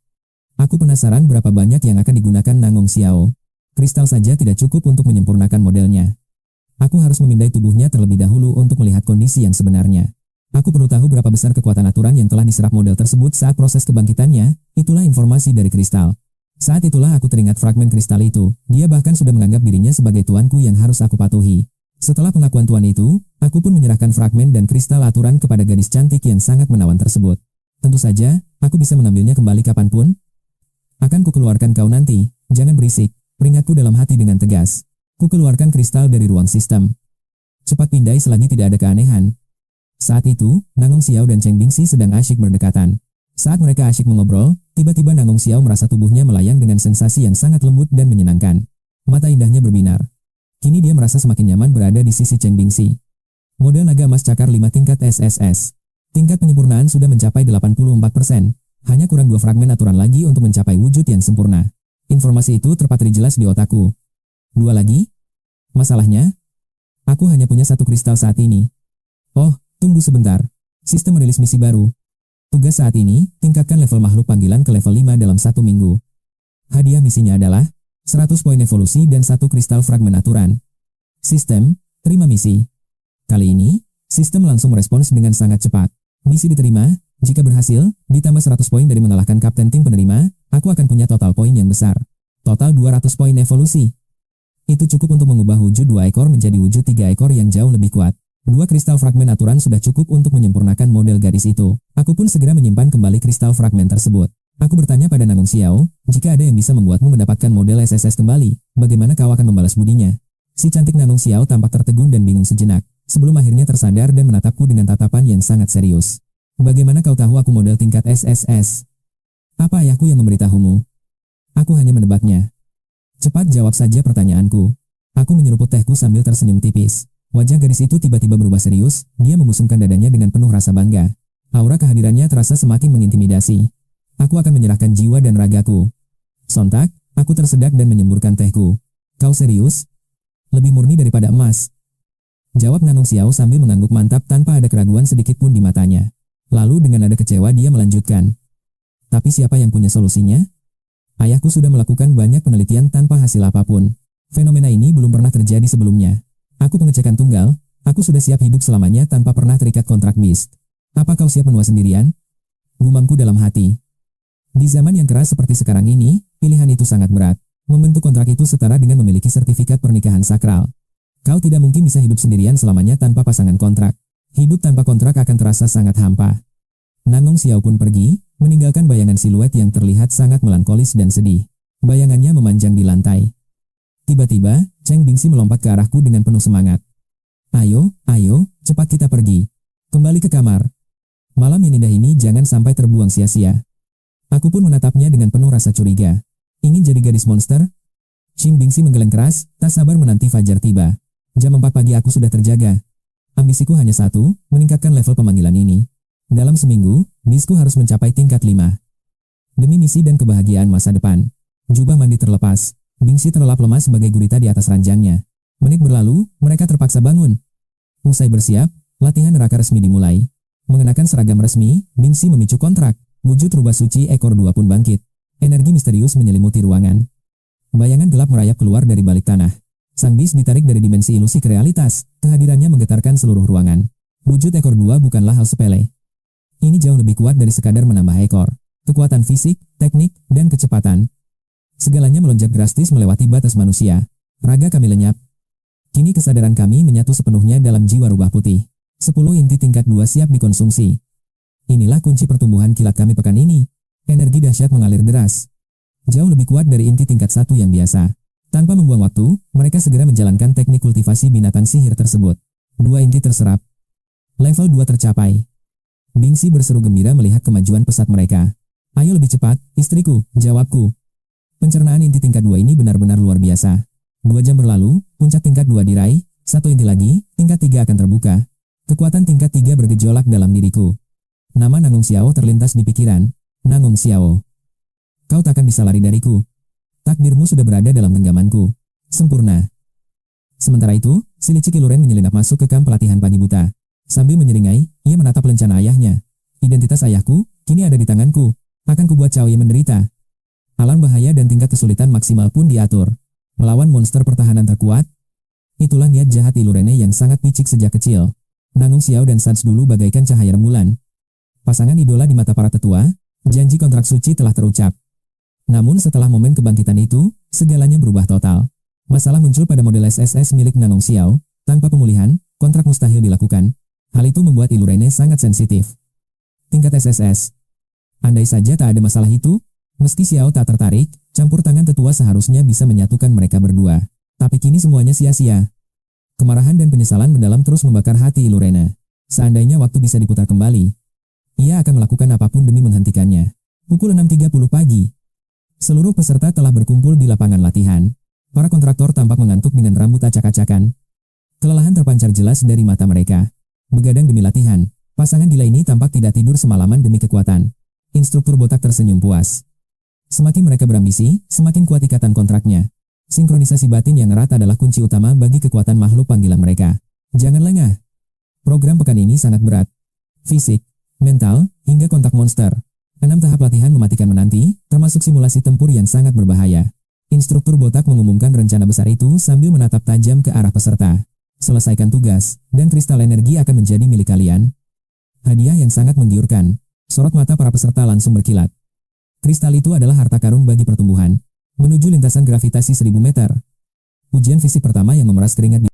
Aku penasaran berapa banyak yang akan digunakan Nangong Xiao. Kristal saja tidak cukup untuk menyempurnakan modelnya. Aku harus memindai tubuhnya terlebih dahulu untuk melihat kondisi yang sebenarnya. Aku perlu tahu berapa besar kekuatan aturan yang telah diserap model tersebut saat proses kebangkitannya, itulah informasi dari kristal. Saat itulah aku teringat fragmen kristal itu, dia bahkan sudah menganggap dirinya sebagai tuanku yang harus aku patuhi. Setelah pengakuan tuan itu, aku pun menyerahkan fragmen dan kristal aturan kepada gadis cantik yang sangat menawan tersebut. Tentu saja, Aku bisa mengambilnya kembali kapanpun. Akan kukeluarkan kau nanti. Jangan berisik, peringatku dalam hati dengan tegas. Kukeluarkan kristal dari ruang sistem. Cepat pindai selagi tidak ada keanehan. Saat itu, Nangong Xiao dan Cheng Bingxi sedang asyik berdekatan. Saat mereka asyik mengobrol, tiba-tiba Nangong Xiao merasa tubuhnya melayang dengan sensasi yang sangat lembut dan menyenangkan. Mata indahnya berbinar. Kini dia merasa semakin nyaman berada di sisi Cheng Bingxi. Model naga emas cakar 5 tingkat SSS. Tingkat penyempurnaan sudah mencapai 84%. Hanya kurang 2 fragmen aturan lagi untuk mencapai wujud yang sempurna. Informasi itu terpatri jelas di otakku. 2 lagi? Masalahnya, aku hanya punya 1 kristal saat ini. Oh, tunggu sebentar. Sistem merilis misi baru. Tugas saat ini, tingkatkan level makhluk panggilan ke level 5 dalam 1 minggu. Hadiah misinya adalah 100 poin evolusi dan 1 kristal fragmen aturan. Sistem, terima misi. Kali ini, sistem langsung merespons dengan sangat cepat. Misi diterima, jika berhasil, ditambah 100 poin dari mengalahkan kapten tim penerima, aku akan punya total poin yang besar. Total 200 poin evolusi. Itu cukup untuk mengubah wujud 2 ekor menjadi wujud 3 ekor yang jauh lebih kuat. 2 kristal fragmen aturan sudah cukup untuk menyempurnakan model gadis itu. Aku pun segera menyimpan kembali kristal fragmen tersebut. Aku bertanya pada Nangong Xiao, jika ada yang bisa membuatmu mendapatkan model SSS kembali, bagaimana kau akan membalas budinya? Si cantik Nangong Xiao tampak tertegun dan bingung sejenak, sebelum akhirnya tersadar dan menatapku dengan tatapan yang sangat serius. Bagaimana kau tahu aku model tingkat SSS? Apa ayahku yang memberitahumu? Aku hanya menebaknya. Cepat jawab saja pertanyaanku. Aku menyeruput tehku sambil tersenyum tipis. Wajah gadis itu tiba-tiba berubah serius, dia membusungkan dadanya dengan penuh rasa bangga. Aura kehadirannya terasa semakin mengintimidasi. Aku akan menyerahkan jiwa dan ragaku. Sontak, aku tersedak dan menyemburkan tehku. Kau serius? Lebih murni daripada emas. Jawab Nangong Xiao sambil mengangguk mantap tanpa ada keraguan sedikit pun di matanya. Lalu dengan nada kecewa dia melanjutkan. Tapi siapa yang punya solusinya? Ayahku sudah melakukan banyak penelitian tanpa hasil apapun. Fenomena ini belum pernah terjadi sebelumnya. Aku pengecekan tunggal, aku sudah siap hidup selamanya tanpa pernah terikat kontrak beast. Apa kau siap menua sendirian? Gumamku dalam hati. Di zaman yang keras seperti sekarang ini, pilihan itu sangat berat. Membentuk kontrak itu setara dengan memiliki sertifikat pernikahan sakral. Kau tidak mungkin bisa hidup sendirian selamanya tanpa pasangan kontrak. Hidup tanpa kontrak akan terasa sangat hampa. Nangong Xiao pun pergi, meninggalkan bayangan siluet yang terlihat sangat melankolis dan sedih. Bayangannya memanjang di lantai. Tiba-tiba, Cheng Bingxi melompat ke arahku dengan penuh semangat. Ayo, cepat kita pergi. Kembali ke kamar. Malam yang indah ini jangan sampai terbuang sia-sia. Aku pun menatapnya dengan penuh rasa curiga. Ingin jadi gadis monster? Cheng Bingxi menggeleng keras, tak sabar menanti fajar tiba. Jam 4 pagi aku sudah terjaga. Ambisiku hanya satu, meningkatkan level pemanggilan ini. Dalam seminggu, bisku harus mencapai tingkat 5. Demi misi dan kebahagiaan masa depan. Jubah mandi terlepas. Bingxi terlelap lemas sebagai gurita di atas ranjangnya. Menit berlalu, mereka terpaksa bangun. Usai bersiap, latihan neraka resmi dimulai. Mengenakan seragam resmi, Bingxi memicu kontrak. Wujud rubah suci ekor 2 pun bangkit. Energi misterius menyelimuti ruangan. Bayangan gelap merayap keluar dari balik tanah. Sang bis ditarik dari dimensi ilusi ke realitas. Kehadirannya menggetarkan seluruh ruangan. Wujud ekor 2 bukanlah hal sepele. Ini jauh lebih kuat dari sekadar menambah ekor. Kekuatan fisik, teknik, dan kecepatan. Segalanya melonjak drastis melewati batas manusia. Raga kami lenyap. Kini kesadaran kami menyatu sepenuhnya dalam jiwa rubah putih. 10 inti tingkat 2 siap dikonsumsi. Inilah kunci pertumbuhan kilat kami pekan ini. Energi dahsyat mengalir deras. Jauh lebih kuat dari inti tingkat 1 yang biasa. Tanpa membuang waktu, mereka segera menjalankan teknik kultivasi binatang sihir tersebut. 2 inti terserap. Level 2 tercapai. Bingxi berseru gembira melihat kemajuan pesat mereka. Ayo lebih cepat, istriku, jawabku. Pencernaan inti tingkat 2 ini benar-benar luar biasa. 2 jam berlalu, puncak tingkat 2 diraih, 1 inti lagi, tingkat 3 akan terbuka. Kekuatan tingkat 3 bergejolak dalam diriku. Nama Nangong Xiao terlintas di pikiran. Nangong Xiao. Kau takkan bisa lari dariku. Takdirmu sudah berada dalam genggamanku. Sempurna. Sementara itu, si licik Iluren menyelinap masuk ke kamp pelatihan pagi buta. Sambil menyeringai, ia menatap lencana ayahnya. Identitas ayahku, kini ada di tanganku. Akan kubuat Cao Ye menderita. Alarm bahaya dan tingkat kesulitan maksimal pun diatur. Melawan monster pertahanan terkuat. Itulah niat jahat Ilurene yang sangat picik sejak kecil. Nangong Xiao dan Sans dulu bagaikan cahaya rembulan. Pasangan idola di mata para tetua, janji kontrak suci telah terucap. Namun setelah momen kebangkitan itu, segalanya berubah total. Masalah muncul pada model SSS milik Nangong Xiao. Tanpa pemulihan, kontrak mustahil dilakukan. Hal itu membuat Ilurene sangat sensitif. Tingkat SSS. Andai saja tak ada masalah itu, meski Xiao tak tertarik, campur tangan tetua seharusnya bisa menyatukan mereka berdua. Tapi kini semuanya sia-sia. Kemarahan dan penyesalan mendalam terus membakar hati Ilurena. Seandainya waktu bisa diputar kembali, ia akan melakukan apapun demi menghentikannya. Pukul 6.30 pagi. Seluruh peserta telah berkumpul di lapangan latihan. Para kontraktor tampak mengantuk dengan rambut acak-acakan. Kelelahan terpancar jelas dari mata mereka. Begadang demi latihan, pasangan gila ini tampak tidak tidur semalaman demi kekuatan. Instruktur botak tersenyum puas. Semakin mereka berambisi, semakin kuat ikatan kontraknya. Sinkronisasi batin yang erat adalah kunci utama bagi kekuatan makhluk panggilan mereka. Jangan lengah. Program pekan ini sangat berat. Fisik, mental, hingga kontak monster. 6 tahap latihan mematikan menanti, termasuk simulasi tempur yang sangat berbahaya. Instruktur botak mengumumkan rencana besar itu sambil menatap tajam ke arah peserta. Selesaikan tugas, dan kristal energi akan menjadi milik kalian. Hadiah yang sangat menggiurkan. Sorot mata para peserta langsung berkilat. Kristal itu adalah harta karun bagi pertumbuhan. Menuju lintasan gravitasi 1000 meter. Ujian fisik pertama yang memeras keringat di